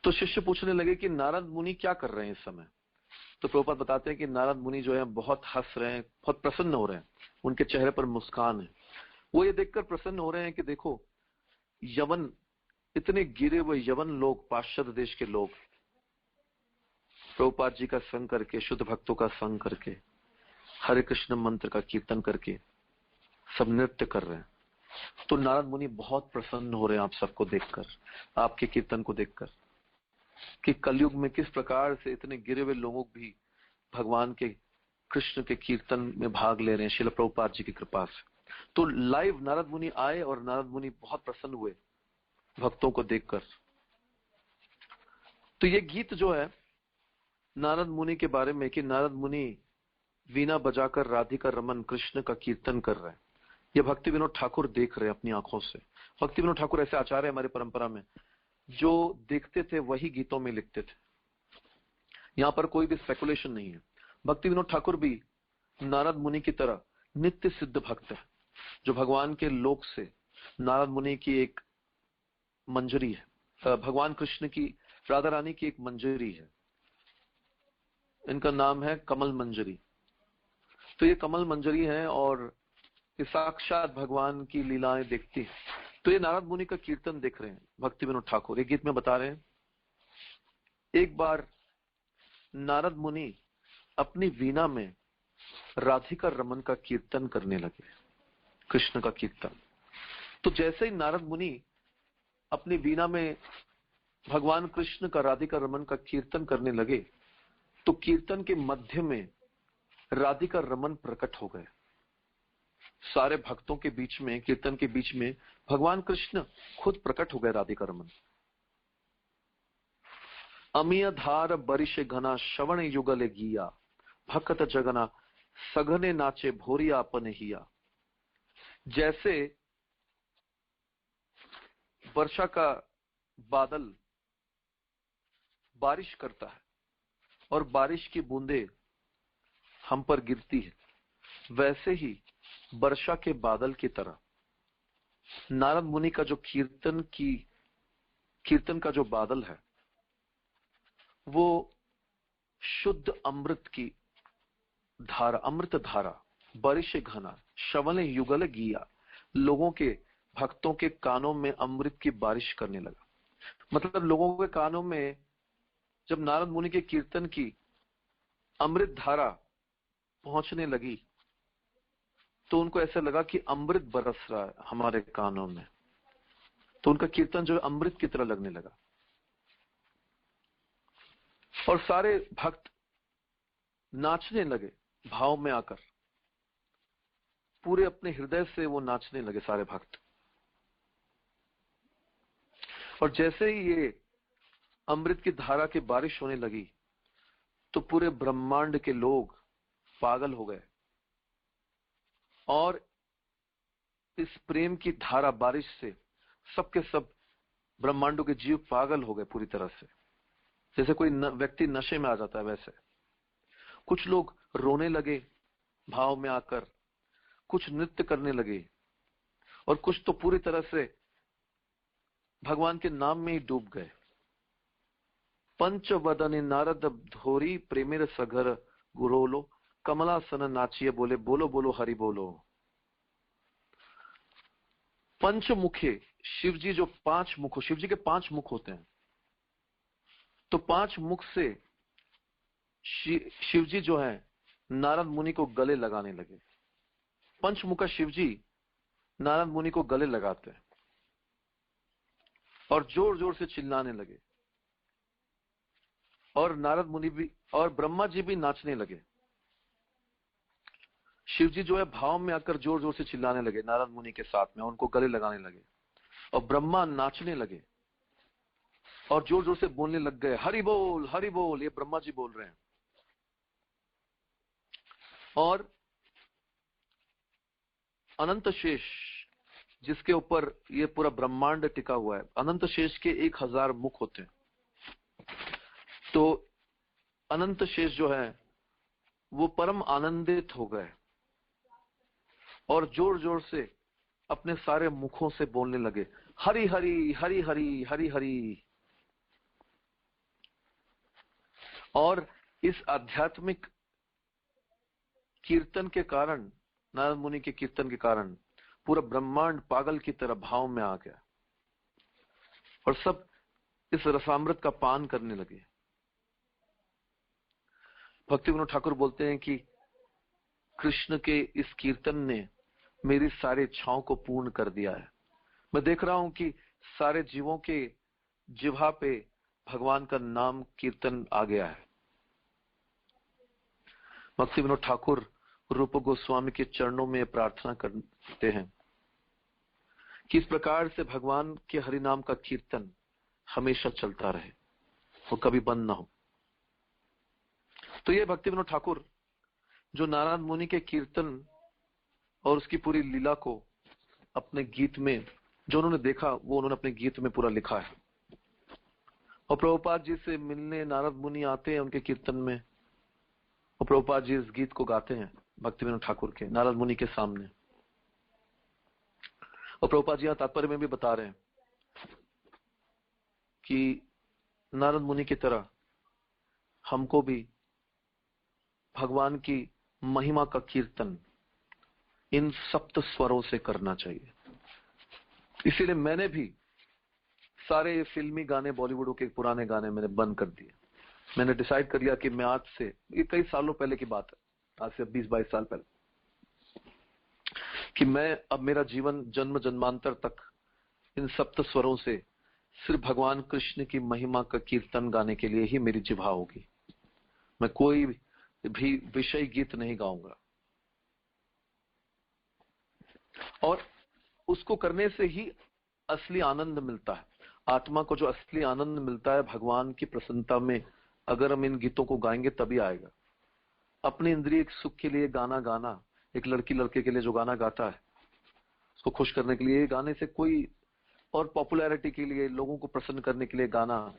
तो शिष्य पूछने लगे कि नारद मुनि क्या कर रहे हैं इस समय? तो प्रभुपाद बताते हैं कि नारद मुनि जो है बहुत हंस रहे हैं, बहुत प्रसन्न हो रहे हैं, उनके चेहरे पर मुस्कान है। वो ये देखकर प्रसन्न हो रहे हैं कि देखो यवन, इतने गिरे हुए यवन लोग, पाश्चात्य देश के लोग प्रभुपाद जी का संग करके, शुद्ध भक्तों का संग करके, हरे कृष्ण मंत्र का कीर्तन करके सब नृत्य कर रहे हैं। तो नारद मुनि बहुत प्रसन्न हो रहे हैं आप सबको देखकर, आपके कीर्तन को देखकर, कि कलयुग में किस प्रकार से इतने गिरे हुए लोग भी भगवान के कृष्ण के कीर्तन में भाग ले रहे हैं श्रील प्रभुपाद जी की कृपा से। तो लाइव नारद मुनि आए और नारद मुनि बहुत प्रसन्न हुए भक्तों को देखकर। तो ये गीत जो है नारद मुनि के बारे में कि नारद मुनि वीणा बजाकर राधिका रमन कृष्ण का कीर्तन कर रहे हैं, ये भक्ति विनोद ठाकुर देख रहे हैं अपनी आंखों से। भक्ति विनोद ठाकुर ऐसे आचार्य हमारी परंपरा में जो देखते थे वही गीतों में लिखते थे। यहाँ पर कोई भी स्पेकुलेशन नहीं है। भक्ति विनोद ठाकुर भी नारद मुनि की तरह नित्य सिद्ध भक्त है, जो भगवान के लोक से नारद मुनि की एक मंजरी है, भगवान कृष्ण की, राधा रानी की एक मंजरी है, इनका नाम है कमल मंजरी। तो ये कमल मंजरी है और ये साक्षात भगवान की लीलाएं देखती है। तो ये नारद मुनि का कीर्तन देख रहे हैं भक्ति विनोद ठाकुर। एक गीत में बता रहे हैं, एक बार नारद मुनि अपनी वीणा में राधिका रमन का कीर्तन करने लगे, कृष्ण का कीर्तन। तो जैसे ही नारद मुनि अपनी वीणा में भगवान कृष्ण का राधिका रमन का कीर्तन करने लगे, तो कीर्तन के मध्य में राधिका रमन प्रकट हो गए। सारे भक्तों के बीच में, कीर्तन के बीच में भगवान कृष्ण खुद प्रकट हो गए, राधिका रमन। अमीय धार बरिश घना श्रवण युगल गिया, भक्त जगना सघने नाचे भोरिया अपन हिया। जैसे वर्षा का बादल बारिश करता है और बारिश की बूंदें हम पर गिरती है, वैसे ही वर्षा के बादल की तरह नारद मुनि का जो कीर्तन का जो बादल है, वो शुद्ध अमृत की धारा, अमृत धारा, बारिश घना श्रवण युगल गिया, लोगों के, भक्तों के कानों में अमृत की बारिश करने लगा। मतलब लोगों के कानों में जब नारद मुनि के कीर्तन की अमृत धारा पहुंचने लगी तो उनको ऐसा लगा कि अमृत बरस रहा है हमारे कानों में, तो उनका कीर्तन जो अमृत की तरह लगने लगा। और सारे भक्त नाचने लगे भाव में आकर, पूरे अपने हृदय से वो नाचने लगे सारे भक्त। और जैसे ही ये अमृत की धारा की बारिश होने लगी तो पूरे ब्रह्मांड के लोग पागल हो गए और इस प्रेम की धारा बारिश से सबके सब ब्रह्मांडों के जीव पागल हो गए पूरी तरह से। जैसे कोई व्यक्ति नशे में आ जाता है वैसे कुछ लोग रोने लगे भाव में आकर, कुछ नृत्य करने लगे और कुछ तो पूरी तरह से भगवान के नाम में ही डूब गए। पंचवदन नारद धोरी प्रेमेर सगर गुरोलो, कमलासन नाचिए बोले बोलो बोलो हरि बोलो। पंचमुखे शिवजी जो 5 मुख, शिवजी के 5 मुख होते हैं, तो 5 मुख से शिवजी जो है नारद मुनि को गले लगाने लगे। पंचमुखा शिवजी नारद मुनि को गले लगाते हैं और जोर जोर से चिल्लाने लगे और नारद मुनि भी और ब्रह्मा जी भी नाचने लगे। शिवजी जो है भाव में आकर जोर जोर से चिल्लाने लगे नारद मुनि के साथ में, उनको गले लगाने लगे और ब्रह्मा नाचने लगे और जोर जोर से बोलने लग गए हरि बोल हरि बोल, ये ब्रह्मा जी बोल रहे हैं। और अनंत शेष जिसके ऊपर ये पूरा ब्रह्मांड टिका हुआ है, अनंत शेष के 1000 मुख होते हैं। तो अनंत शेष जो है वो परम आनंदित हो गए और जोर जोर से अपने सारे मुखों से बोलने लगे हरि हरि हरि हरि हरि हरि। और इस आध्यात्मिक कीर्तन के कारण, नारद मुनि के कीर्तन के कारण पूरा ब्रह्मांड पागल की तरह भाव में आ गया और सब इस रसामृत का पान करने लगे। भक्ति विनोद ठाकुर बोलते हैं कि कृष्ण के इस कीर्तन ने मेरी सारी इच्छाओं को पूर्ण कर दिया है। मैं देख रहा हूं कि सारे जीवों के जिह्वा पे भगवान का नाम कीर्तन आ गया है। भक्ति विनोद ठाकुर रूप गोस्वामी के चरणों में प्रार्थना करते हैं कि इस प्रकार से भगवान के हरि नाम का कीर्तन हमेशा चलता रहे, वो कभी बंद ना हो। तो ये भक्ति विनोद ठाकुर जो नारद मुनि के कीर्तन और उसकी पूरी लीला को अपने गीत में, जो उन्होंने देखा वो उन्होंने अपने गीत में पूरा लिखा है। और प्रभुपाद जी से मिलने नारद मुनि आते हैं उनके कीर्तन में और प्रभुपाद जी इस गीत को गाते हैं भक्ति विनोद ठाकुर के नारद मुनि के सामने। और प्रभुपाद जी यहाँ तात्पर्य में भी बता रहे हैं कि नारद मुनि की तरह हमको भी भगवान की महिमा का कीर्तन इन सप्त स्वरों से करना चाहिए। इसीलिए मैंने भी सारे फिल्मी गाने, बॉलीवुड के पुराने गाने मैंने बंद कर दिए। मैंने डिसाइड कर लिया कि मैं आज से, ये कई सालों पहले की बात है, आज से 20-22 साल पहले, कि मैं अब मेरा जीवन जन्म जन्मांतर तक इन सप्त स्वरों से सिर्फ भगवान कृष्ण की महिमा का कीर्तन गाने के लिए ही मेरी जिह्वा होगी। मैं कोई भी विषय गीत नहीं गाऊंगा। और उसको करने से ही असली आनंद मिलता है। आत्मा को जो असली आनंद मिलता है भगवान की प्रसन्नता में, अगर हम इन गीतों को गाएंगे तभी आएगा। अपने इंद्रिय सुख के लिए गाना गाना, एक लड़की लड़के के लिए जो गाना गाता है उसको खुश करने के लिए गाने से कोई, और पॉपुलैरिटी के लिए, लोगों को प्रसन्न करने के लिए गाना,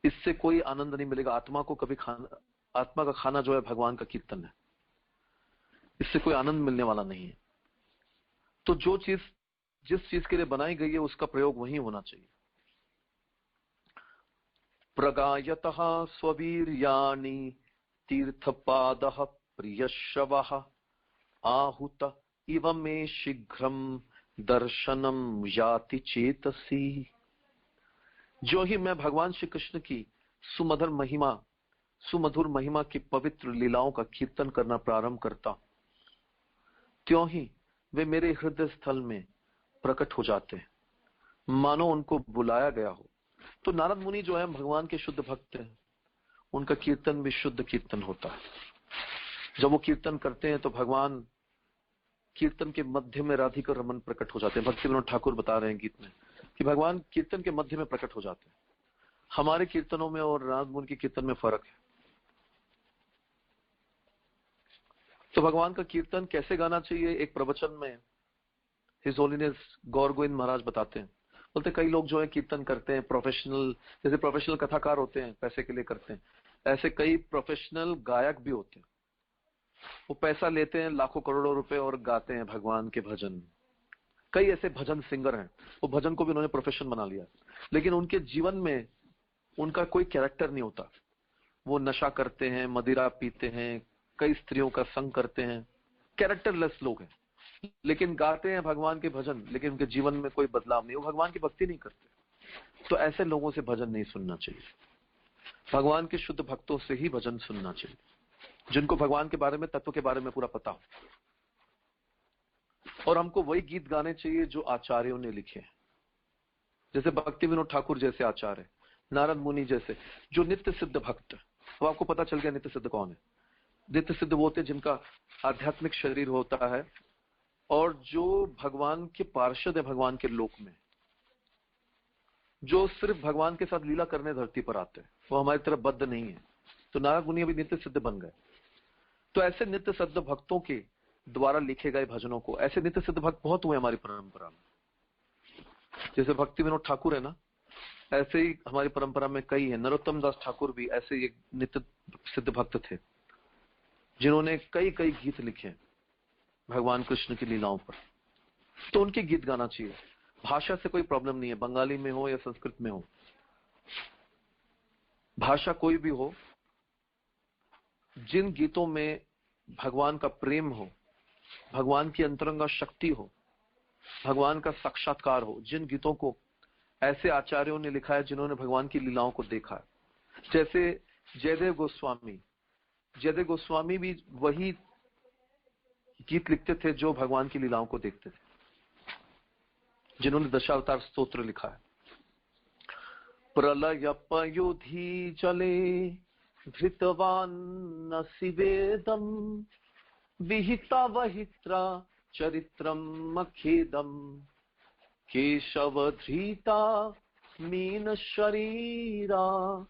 इससे कोई आनंद नहीं मिलेगा। आत्मा को कभी खाना, आत्मा का खाना जो है भगवान का कीर्तन है, इससे कोई आनंद मिलने वाला नहीं है। तो जो चीज जिस चीज के लिए बनाई गई है उसका प्रयोग वही होना चाहिए। प्रगायतः स्ववीर्याणि तीर्थपादः प्रियश्रवः आहुत इव मे शीघ्रम दर्शनम याति चेतसी। जो ही मैं भगवान श्री कृष्ण की सुमधुर महिमा की पवित्र लीलाओं का कीर्तन करना प्रारंभ करता, त्यों ही वे मेरे हृदय स्थल में प्रकट हो जाते हैं, मानो उनको बुलाया गया हो। तो नारद मुनि जो है भगवान के शुद्ध भक्त हैं, उनका कीर्तन भी शुद्ध कीर्तन होता है। जब वो कीर्तन करते हैं तो भगवान कीर्तन के मध्य में राधिका रमन प्रकट हो जाते हैं। भक्ति विनोद ठाकुर बता रहे हैं गीत में कि भगवान कीर्तन के मध्य में प्रकट हो जाते हैं। हमारे कीर्तनों में और नारद मुनि के कीर्तन में फर्क है। तो भगवान का कीर्तन कैसे गाना चाहिए, एक प्रवचन में हिज होलीनेस गौर गोविंद महाराज बताते हैं। बोलते कई लोग जो है कीर्तन करते हैं प्रोफेशनल, जैसे प्रोफेशनल कथाकार होते हैं पैसे के लिए करते हैं, ऐसे कई प्रोफेशनल गायक भी होते हैं। वो पैसा लेते हैं लाखों करोड़ों रुपए और गाते हैं भगवान के भजन। कई ऐसे भजन सिंगर हैं, वो भजन को भी उन्होंने प्रोफेशन बना लिया, लेकिन उनके जीवन में उनका कोई कैरेक्टर नहीं होता। वो नशा करते हैं, मदिरा पीते हैं, कई स्त्रियों का संग करते हैं, कैरेक्टरलेस लोग हैं, लेकिन गाते हैं भगवान के भजन, लेकिन उनके जीवन में कोई बदलाव नहीं, वो भगवान की भक्ति नहीं करते। तो ऐसे लोगों से भजन नहीं सुनना चाहिए। भगवान के शुद्ध भक्तों से ही भजन सुनना चाहिए, जिनको भगवान के बारे में, तत्व के बारे में पूरा पता हो। और हमको वही गीत गाने चाहिए जो आचार्यों ने लिखे हैं, जैसे भक्ति विनोद ठाकुर जैसे आचार्य, नारद मुनि जैसे, जो नित्य सिद्ध भक्त। अब आपको पता चल गया नित्य सिद्ध कौन है। नित्य सिद्ध वो होते हैं जिनका आध्यात्मिक शरीर होता है और जो भगवान के पार्षद है भगवान के लोक में, जो सिर्फ भगवान के साथ लीला करने धरती पर आते हैं, वो हमारी तरफ बद्ध नहीं है। तो नारद मुनि अभी नित्य सिद्ध बन गए। तो ऐसे नित्य सिद्ध भक्तों के द्वारा लिखे गए भजनों को, ऐसे नित्य सिद्ध भक्त बहुत हुए हमारी परंपरा में। जैसे भक्ति विनोद ठाकुर है ना, ऐसे ही हमारी परंपरा में कई है। नरोत्तम दास ठाकुर भी ऐसे एक नित्य सिद्ध भक्त थे, जिन्होंने कई कई गीत लिखे भगवान कृष्ण की लीलाओं पर। तो उनके गीत गाना चाहिए। भाषा से कोई प्रॉब्लम नहीं है, बंगाली में हो या संस्कृत में हो, भाषा कोई भी हो, जिन गीतों में भगवान का प्रेम हो, भगवान की अंतरंगा शक्ति हो, भगवान का साक्षात्कार हो, जिन गीतों को ऐसे आचार्यों ने लिखा है जिन्होंने भगवान की लीलाओं को देखा है। जैसे जयदेव गोस्वामी भी वही गीत लिखते थे जो भगवान की लीलाओं को देखते थे, जिन्होंने दशावतार स्तोत्र लिखा है। प्रलय पयुधि जले धृतवान् शिवेदम विहिता वहित्रा चरित्रम अखेदम केशवधृता मीन शरीरा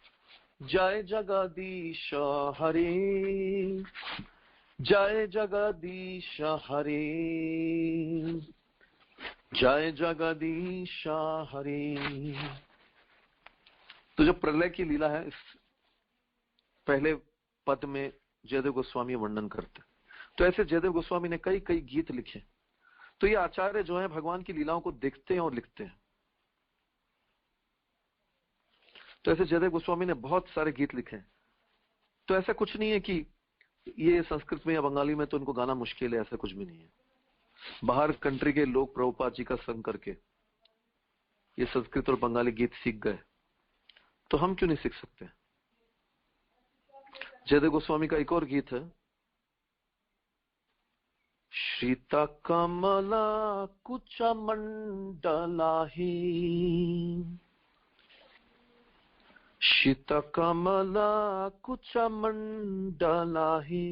जय जगदीश हरे जय जगदीश हरे जय जगदीश हरे। तो जो प्रलय की लीला है, इस पहले पद में जयदेव गोस्वामी वर्णन करते। तो ऐसे जयदेव गोस्वामी ने कई कई गीत लिखे। तो ये आचार्य जो है भगवान की लीलाओं को देखते हैं और लिखते हैं। तो ऐसे जयदेव गोस्वामी ने बहुत सारे गीत लिखे। तो ऐसा कुछ नहीं है कि ये संस्कृत में या बंगाली में तो उनको गाना मुश्किल है, ऐसा कुछ भी नहीं है। बाहर कंट्री के लोग प्रभुपाद जी का संग करके ये संस्कृत और बंगाली गीत सीख गए, तो हम क्यों नहीं सीख सकते। जयदेव गोस्वामी का एक और गीत है, श्रीता कमला कुच मंडलाही शीता कमला कुच मंडलाही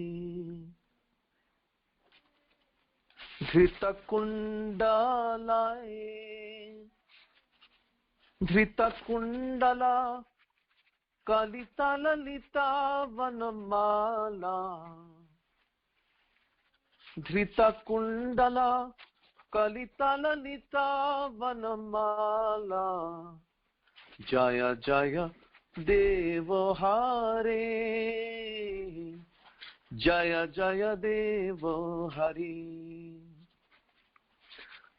धृत कुंडलाए धृत कुंडला कलिता ललिता वनमाला, धृत कुंडला कलिता ललिता वनमाला, जय जय देव हरे, जय जय देव हरि।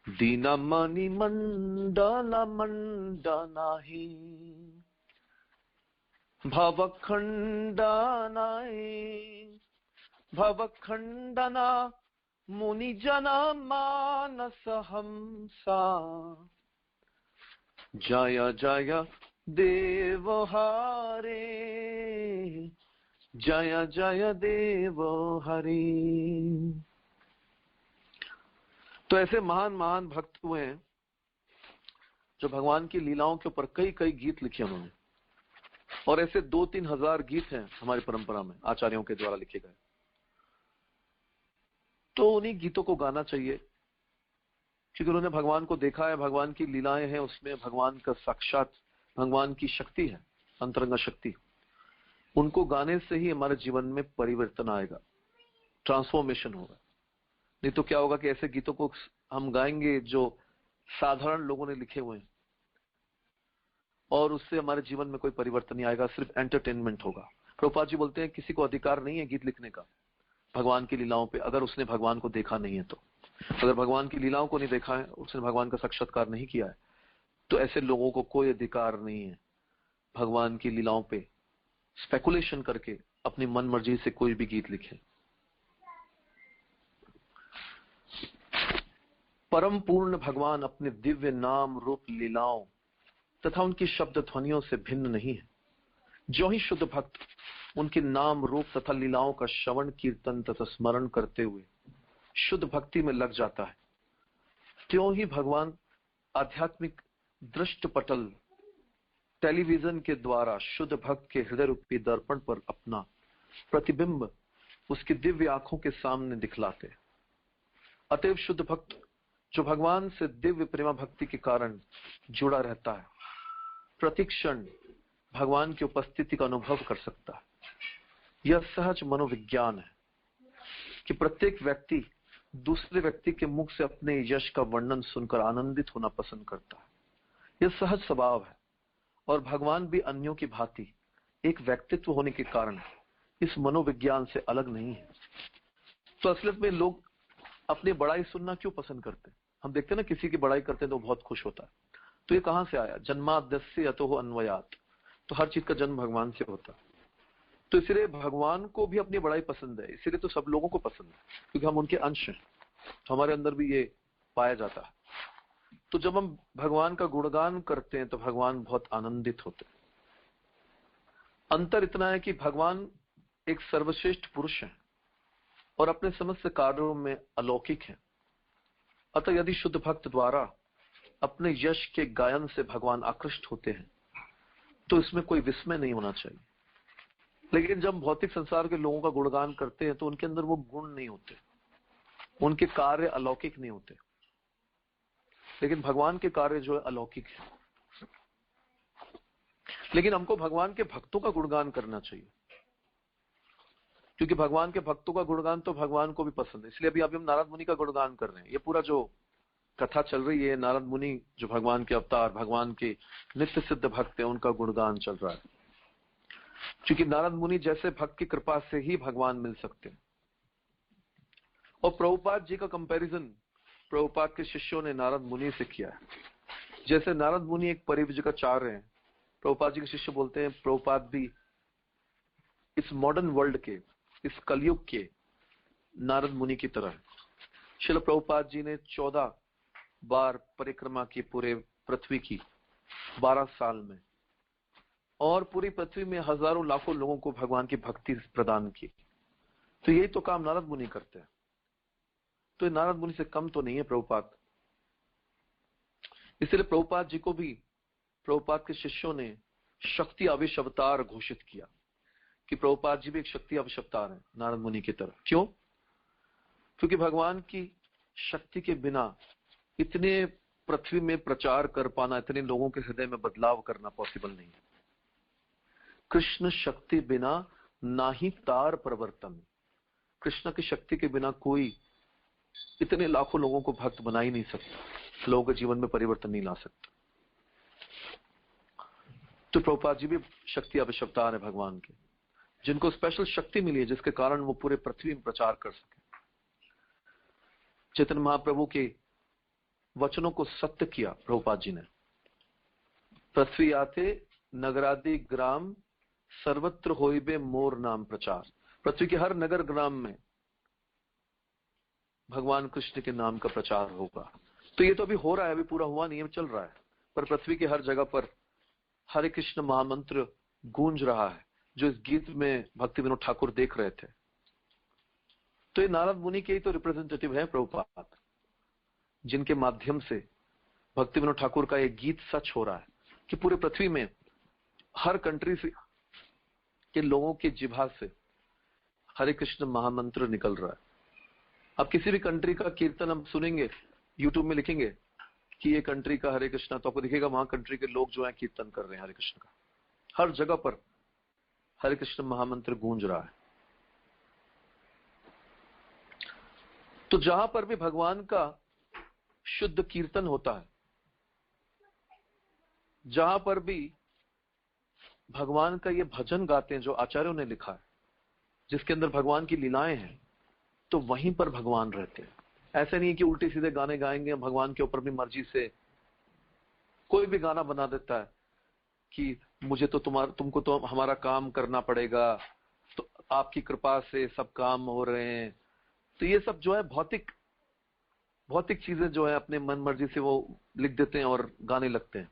दीनमणि मंडल मंडनाहि, भवखंडना मुनिजना मानस हमसा, जय जय देव हरे, जय जय देव हरि। तो ऐसे महान महान भक्त हुए हैं जो भगवान की लीलाओं के ऊपर कई कई गीत लिखे उन्होंने, और ऐसे 2-3 हजार गीत हैं हमारी परंपरा में आचार्यों के द्वारा लिखे गए। तो उन्हीं गीतों को गाना चाहिए, क्योंकि उन्होंने भगवान को देखा है, भगवान की लीलाएं हैं, उसमें भगवान का साक्षात भगवान की शक्ति है, अंतरंग शक्ति। उनको गाने से ही हमारे जीवन में परिवर्तन आएगा, ट्रांसफॉर्मेशन होगा। नहीं तो क्या होगा कि ऐसे गीतों को हम गाएंगे जो साधारण लोगों ने लिखे हुए हैं, और उससे हमारे जीवन में कोई परिवर्तन नहीं आएगा, सिर्फ एंटरटेनमेंट होगा। प्रभुपाद जी बोलते हैं किसी को अधिकार नहीं है गीत लिखने का भगवान की लीलाओं पे, अगर उसने भगवान को देखा नहीं है तो। अगर भगवान की लीलाओं को नहीं देखा है, उसने भगवान का साक्षात्कार नहीं किया है, तो ऐसे लोगों को कोई अधिकार नहीं है भगवान की लीलाओं पे स्पेकुलेशन करके अपनी मन मर्जी से कोई भी गीत लिखे। परम पूर्ण भगवान अपने दिव्य नाम रूप लीलाओं तथा उनकी शब्द ध्वनियों से भिन्न नहीं है। जो ही शुद्ध भक्त उनके नाम रूप तथा लीलाओं का श्रवण कीर्तन तथा स्मरण करते हुए शुद्ध भक्ति में लग जाता है, त्यों ही भगवान आध्यात्मिक दृष्टपटल टेलीविजन के द्वारा शुद्ध भक्त के हृदय रूपी दर्पण पर अपना प्रतिबिंब उसकी दिव्य आंखों के सामने दिखलाते। अतएव शुद्ध भक्त जो भगवान से दिव्य प्रेमा भक्ति के कारण जुड़ा रहता है, प्रतिक्षण भगवान की उपस्थिति का अनुभव कर सकता है। यह सहज मनोविज्ञान है कि प्रत्येक व्यक्ति दूसरे व्यक्ति के मुख से अपने यश का वर्णन सुनकर आनंदित होना पसंद करता है। यह सहज स्वभाव है, और भगवान भी अन्यों की भांति एक व्यक्तित्व होने के कारण इस मनोविज्ञान से अलग नहीं है। तो असलियत में लोग अपनी बड़ाई सुनना क्यों पसंद करते हैं? हम देखते हैं ना, किसी की बड़ाई करते हैं तो बहुत खुश होता है। तो ये कहां से आया? जन्माद्यस्य यतोह अन्वयात। तो हर चीज का जन्म भगवान से होता है। तो इसलिए भगवान को भी अपनी बड़ाई पसंद है, इसीलिए तो सब लोगों को पसंद है, क्योंकि हम उनके अंश हैं, हमारे अंदर भी ये पाया जाता है। तो जब हम भगवान का गुणगान करते हैं तो भगवान बहुत आनंदित होते हैं। अंतर इतना है कि भगवान एक सर्वश्रेष्ठ पुरुष है और अपने समस्त कार्यों में अलौकिक है। अतः यदि शुद्ध भक्त द्वारा अपने यश के गायन से भगवान आकृष्ट होते हैं तो इसमें कोई विस्मय नहीं होना चाहिए। लेकिन जब भौतिक संसार के लोगों का गुणगान करते हैं तो उनके अंदर वो गुण नहीं होते, उनके कार्य अलौकिक नहीं होते। लेकिन भगवान के कार्य जो है अलौकिक है। लेकिन हमको भगवान के भक्तों का गुणगान करना चाहिए, क्योंकि भगवान के भक्तों का गुणगान तो भगवान को भी पसंद है। इसलिए अभी हम नारद मुनि का गुणगान कर रहे हैं। ये पूरा जो कथा चल रही है, नारद मुनि जो भगवान के अवतार, भगवान के नित्य सिद्ध भक्त हैं, उनका गुणगान चल रहा है। क्योंकि नारद मुनि जैसे भक्त की कृपा से ही भगवान मिल सकते हैं। और प्रभुपाद जी का कंपैरिजन प्रभुपाद के शिष्यों ने नारद मुनि से किया है। जैसे नारद मुनि एक परिव्राजकाचार्य हैं, प्रभुपाद जी के शिष्य बोलते हैं प्रभुपाद भी इस मॉडर्न वर्ल्ड के, इस कलयुग के नारद मुनि की तरह है। श्रील प्रभुपाद जी ने 14 बार परिक्रमा की पूरे पृथ्वी की 12 साल में, और पूरी पृथ्वी में हजारों लाखों लोगों को भगवान की भक्ति प्रदान की। तो यही तो काम नारद मुनि करते हैं। तो नारद मुनि से कम तो नहीं है प्रभुपाद। इसलिए प्रभुपाद जी को भी प्रभुपाद के शिष्यों ने शक्ति आविश अवतार घोषित किया कि प्रभुपाद जी भी एक शक्ति आविश अवतार है नारद मुनि की तरह। क्यों? क्योंकि भगवान की शक्ति के बिना इतने पृथ्वी में प्रचार कर पाना, इतने लोगों के हृदय में बदलाव करना पॉसिबल नहीं है। कृष्ण शक्ति बिना ना ही तार प्रवर्तन, कृष्ण की शक्ति के बिना कोई इतने लाखों लोगों को भक्त बना ही नहीं सकता, लोगों के जीवन में परिवर्तन नहीं ला सकता। तो प्रभुपाद जी भी शक्ति अवतार है भगवान के, जिनको स्पेशल शक्ति मिली है, जिसके कारण वो पूरे पृथ्वी में प्रचार कर सके। चैतन्य महाप्रभु के वचनों को सत्य किया प्रभुपाद जी ने। पृथ्वी आते नगरादि ग्राम सर्वत्र होइबे मोर नाम प्रचार। पृथ्वी के हर नगर ग्राम में भगवान कृष्ण के नाम का प्रचार होगा। तो ये तो अभी हो रहा है, अभी पूरा हुआ नहीं है, चल रहा है, पर पृथ्वी के हर जगह पर हरे कृष्ण महामंत्र गूंज रहा है, जो इस गीत में भक्ति विनोद ठाकुर देख रहे थे। तो ये नारद मुनि के ही तो रिप्रेजेंटेटिव है प्रभुपाद, जिनके माध्यम से भक्ति विनोद ठाकुर का ये गीत सच हो रहा है कि पूरे पृथ्वी में हर कंट्री से के लोगों के जिह्वा से हरे कृष्ण महामंत्र निकल रहा है। अब किसी भी कंट्री का कीर्तन हम सुनेंगे, यूट्यूब में लिखेंगे कि ये कंट्री का हरे कृष्णा, तो आपको दिखेगा वहां कंट्री के लोग जो है कीर्तन कर रहे हैं हरे कृष्ण का। हर जगह पर हरे कृष्ण महामंत्र गूंज रहा है। तो जहां पर भी भगवान का शुद्ध कीर्तन होता है, जहां पर भी भगवान का ये भजन गाते हैं जो आचार्यों ने लिखा है, जिसके अंदर भगवान की लीलाएं हैं, तो वहीं पर भगवान रहते हैं। ऐसे नहीं है कि उल्टे सीधे गाने गाएंगे, भगवान के ऊपर भी मर्जी से कोई भी गाना बना देता है कि मुझे तो तुमको तो हमारा काम करना पड़ेगा, तो आपकी कृपा से सब काम हो रहे हैं। तो ये सब जो है भौतिक चीजें जो है अपने मन मर्जी से वो लिख देते हैं और गाने लगते हैं।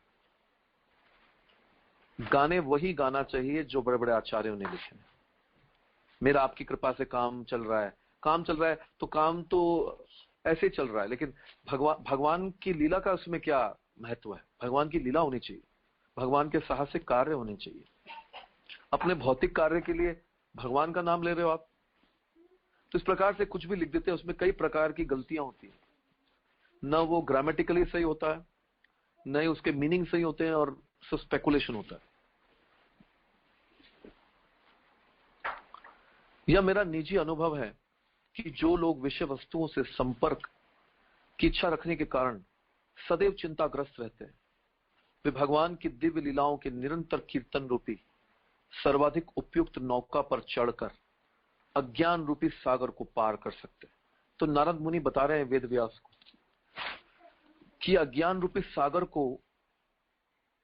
गाने वही गाना चाहिए जो बड़े बड़े आचार्यों ने लिखे हैं। मेरा आपकी कृपा से काम चल रहा है, तो काम तो ऐसे चल रहा है, लेकिन भगवान की लीला का उसमें क्या महत्व है? भगवान की लीला होनी चाहिए, भगवान के साहसिक कार्य होने चाहिए। अपने भौतिक कार्य के लिए भगवान का नाम ले रहे हो आप, तो इस प्रकार से कुछ भी लिख देते हैं, उसमें कई प्रकार की गलतियां होती है। न वो ग्रामेटिकली सही होता है, न ही उसके मीनिंग सही होते हैं, और सब स्पेकुलेशन होता है। यह मेरा निजी अनुभव है कि जो लोग विषय वस्तुओं से संपर्क की इच्छा रखने के कारण सदैव चिंताग्रस्त रहते हैं, वे भगवान की दिव्य लीलाओं के निरंतर कीर्तन रूपी सर्वाधिक उपयुक्त नौका पर चढ़कर अज्ञान रूपी सागर को पार कर सकते हैं। तो नारद मुनि बता रहे हैं वेद व्यास को कि अज्ञान रूपी सागर को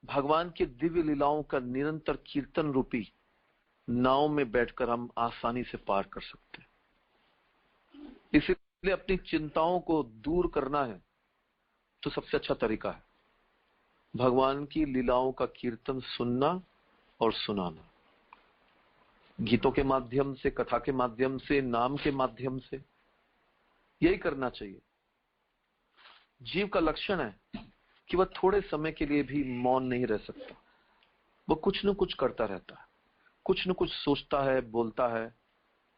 भगवान की दिव्य लीलाओं का निरंतर कीर्तन रूपी नाव में बैठकर हम आसानी से पार कर सकते हैं। इसलिए अपनी चिंताओं को दूर करना है तो सबसे अच्छा तरीका है भगवान की लीलाओं का कीर्तन सुनना और सुनाना। गीतों के माध्यम से, कथा के माध्यम से, नाम के माध्यम से, यही करना चाहिए। जीव का लक्षण है कि वह थोड़े समय के लिए भी मौन नहीं रह सकता, वह कुछ न कुछ करता रहता है, कुछ न कुछ सोचता है, बोलता है।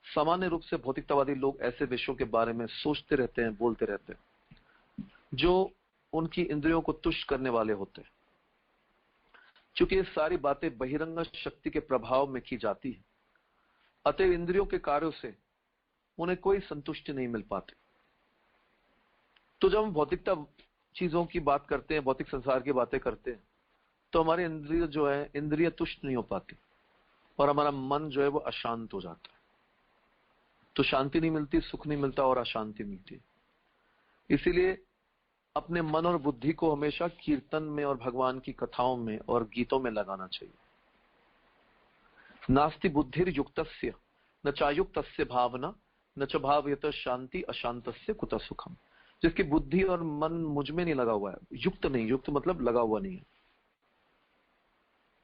सामान्य रूप से भौतिकतावादी लोग ऐसे विषयों के बारे में सोचते रहते हैं, बोलते रहते हैं जो उनकी इंद्रियों को तुष्ट करने वाले होते हैं। क्योंकि ये सारी बातें बहिरंग शक्ति के प्रभाव में की जाती है, अतः इंद्रियों के कार्यों से उन्हें कोई संतुष्टि नहीं मिल पाती। तो जब हम भौतिकता चीजों की बात करते हैं, भौतिक संसार की बातें करते हैं, तो हमारे इंद्रिय जो है, इंद्रिय तुष्ट नहीं हो पाती और हमारा मन जो है वो अशांत हो जाता है। तो शांति नहीं मिलती, सुख नहीं मिलता और अशांति मिलती है। इसीलिए अपने मन और बुद्धि को हमेशा कीर्तन में और भगवान की कथाओं में और गीतों में लगाना चाहिए। नास्ति बुद्धिर युक्तस्य न चायुक्तस्य भावना न च भावयत शांति अशांतस्य कुत सुखम। जिसकी बुद्धि और मन मुझ में नहीं लगा हुआ है, युक्त नहीं, युक्त मतलब लगा हुआ नहीं है,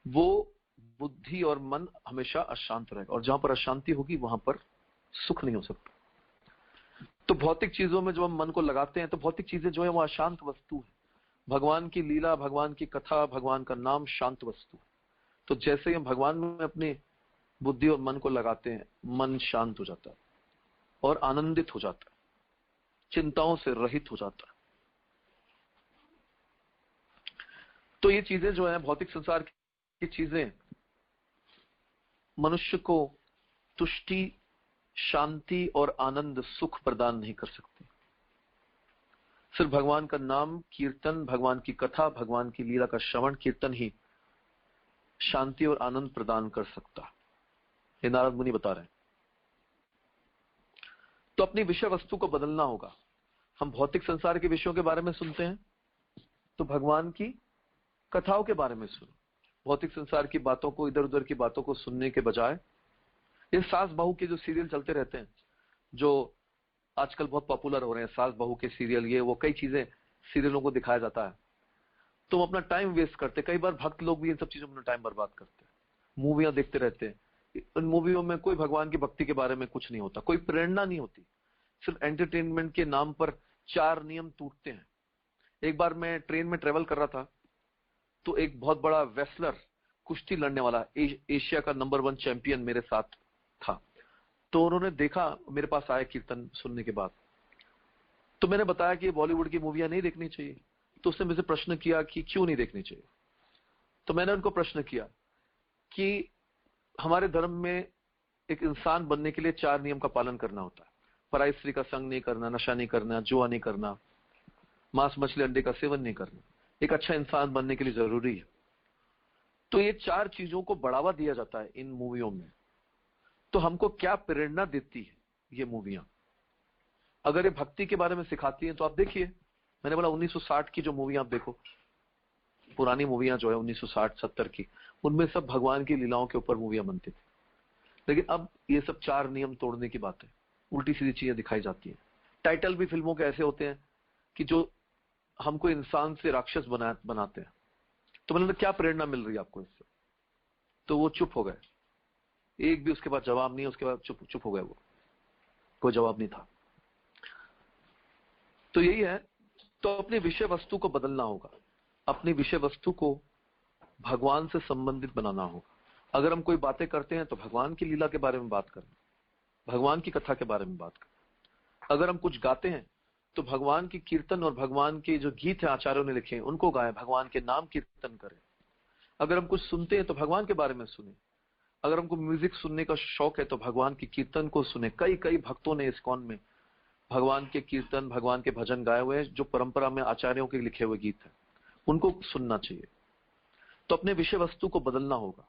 वो बुद्धि और मन हमेशा अशांत रहेगा, और जहां पर अशांति होगी वहां पर सुख नहीं हो सकता। तो भौतिक चीजों में जब हम मन को लगाते हैं तो भौतिक चीजें जो है वो अशांत वस्तु है। भगवान की लीला, भगवान की कथा, भगवान का नाम शांत वस्तु है। तो जैसे ही हम भगवान में अपनी बुद्धि और मन को लगाते हैं, मन शांत हो जाता है और आनंदित हो जाता है, चिंताओं से रहित हो जाता है। तो ये चीजें जो है, भौतिक संसार की चीजें मनुष्य को तुष्टि, शांति और आनंद, सुख प्रदान नहीं कर सकती। सिर्फ भगवान का नाम, कीर्तन, भगवान की कथा, भगवान की लीला का श्रवण कीर्तन ही शांति और आनंद प्रदान कर सकता। ये नारद मुनि बता रहे हैं। तो अपनी विषय वस्तु को बदलना होगा। हम भौतिक संसार के विषयों के बारे में सुनते हैं, तो भगवान की कथाओं के बारे में सुनो। भौतिक संसार की बातों को, इधर उधर की बातों को सुनने के बजाय, ये सास बहू के जो सीरियल चलते रहते हैं, जो आजकल बहुत पॉपुलर हो रहे हैं, सास बहू के सीरियल, ये वो कई चीजें सीरियलों को दिखाया जाता है, तुम अपना टाइम वेस्ट करते। कई बार भक्त लोग भी इन सब चीजों में टाइम बर्बाद करते हैं, मूवियां देखते रहते हैं। उन मूवियों में कोई भगवान की भक्ति के बारे में कुछ नहीं होता, कोई प्रेरणा नहीं होती, सिर्फ एंटरटेनमेंट के नाम पर 4 नियम टूटते हैं। एक बार मैं ट्रेन में ट्रेवल कर रहा था, तो एक बहुत बड़ा रेसलर, कुश्ती लड़ने वाला, एशिया का नंबर 1 चैंपियन मेरे साथ था। तो उन्होंने देखा, मेरे पास आया कीर्तन सुनने के बाद, तो मैंने बताया कि बॉलीवुड की मूवियां नहीं देखनी चाहिए। तो उसने मुझसे प्रश्न किया कि क्यों नहीं देखनी चाहिए। तो मैंने उनको प्रश्न किया कि हमारे धर्म में एक इंसान बनने के लिए 4 नियम का पालन करना होता है। पराई स्त्री का संग नहीं करना, नशा नहीं करना, जुआ नहीं करना, मांस मछली अंडे का सेवन नहीं करना। एक अच्छा इंसान बनने के लिए जरूरी है। तो ये 4 चीजों को बढ़ावा दिया जाता है इन मूवियों में। तो हमको क्या प्रेरणा देती है ये मूवियां? अगर ये भक्ति के बारे में सिखाती हैं तो आप देखिए, मैंने बोला 1960 की जो मूवियां आप देखो, पुरानी मूवियां जो है 1960-70 की, उनमें सब भगवान की लीलाओं के ऊपर मूवियां बनती थी। लेकिन अब ये सब 4 नियम तोड़ने की बात है, उल्टी सीधी चीजें दिखाई जाती हैं। टाइटल भी फिल्मों के ऐसे होते हैं कि जो हमको इंसान से राक्षस बनाते हैं। तो मैंने क्या प्रेरणा मिल रही है आपको इससे? तो वो चुप हो गए, एक भी उसके बाद जवाब नहीं। उसके बाद चुप हो गए, वो कोई जवाब नहीं था। तो यही है। तो अपनी विषय वस्तु को बदलना होगा, अपनी विषय वस्तु को भगवान से संबंधित बनाना होगा। अगर हम कोई बातें करते हैं तो भगवान की लीला के बारे में बात करें, भगवान की कथा के बारे में बात करें। अगर हम कुछ गाते हैं तो भगवान की कीर्तन और भगवान के जो गीत है आचार्यों ने लिखे हैं उनको गाएं, भगवान के नाम कीर्तन करें। अगर हम कुछ सुनते हैं तो भगवान के बारे में सुने। अगर हमको म्यूजिक सुनने का शौक है तो भगवान की कीर्तन को सुने। कई भक्तों ने इस्कॉन में भगवान के कीर्तन, भगवान के भजन गाए हुए हैं, जो परंपरा में आचार्यों के लिखे हुए गीत हैं, उनको सुनना चाहिए। तो अपने विषय वस्तु को बदलना होगा,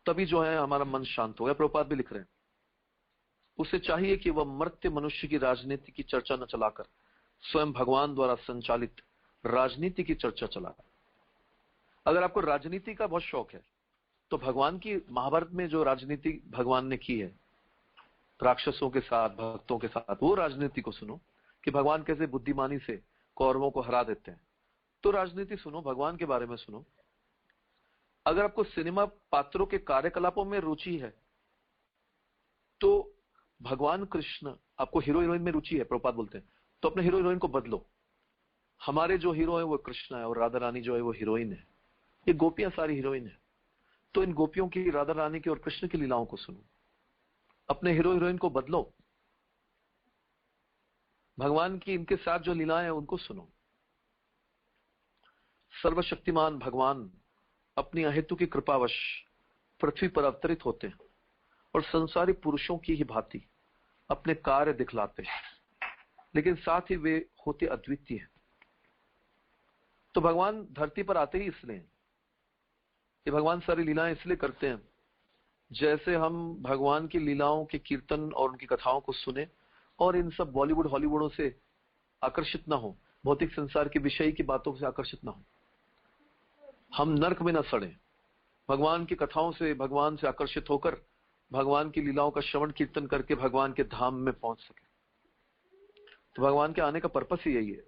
तभी जो है हमारा मन शांत होगा। प्रभुपाद भी लिख रहे हैं, उसे चाहिए कि वह मर्त्य मनुष्य की राजनीति की चर्चा न चलाकर स्वयं भगवान द्वारा संचालित राजनीति की चर्चा चलाए। अगर आपको राजनीति का बहुत शौक है तो भगवान की महाभारत में जो राजनीति भगवान ने की है राक्षसों के साथ, भक्तों के साथ, वो राजनीति को सुनो कि भगवान कैसे बुद्धिमानी से कौरवों को हरा देते हैं। तो राजनीति सुनो, भगवान के बारे में सुनो। अगर आपको सिनेमा पात्रों के कार्यकलापों में रुचि है तो भगवान कृष्ण, आपको हीरो हीरोइन में रुचि है, प्रभुपाद बोलते हैं, तो अपने हीरो हीरोइन को बदलो। हमारे जो हीरो है वो कृष्ण है और राधा रानी जो है वो हीरोइन है। ये गोपियां सारी हीरोइन है। तो इन गोपियों की, राधा रानी की और कृष्ण की लीलाओं को सुनो, अपने हीरो हीरोइन को बदलो, भगवान की इनके साथ जो लीलाएं हैं उनको सुनो। सर्वशक्तिमान भगवान अपनी अहेतु की कृपावश पृथ्वी पर अवतरित होते हैं और संसारी पुरुषों की ही भांति अपने कार्य दिखलाते हैं, लेकिन साथ ही वे होते अद्वितीय हैं। तो भगवान धरती पर आते ही इसलिए, ये भगवान सारी लीलाएं इसलिए करते हैं जैसे हम भगवान की लीलाओं के कीर्तन और उनकी कथाओं को सुने और इन सब बॉलीवुड हॉलीवुडों से आकर्षित ना हो, भौतिक संसार की विषय की बातों से आकर्षित ना हो, हम नरक में न सड़े, भगवान की कथाओं से, भगवान से आकर्षित होकर भगवान की लीलाओं का श्रवण कीर्तन करके भगवान के धाम में पहुंच सके। तो भगवान के आने का पर्पस ही यही है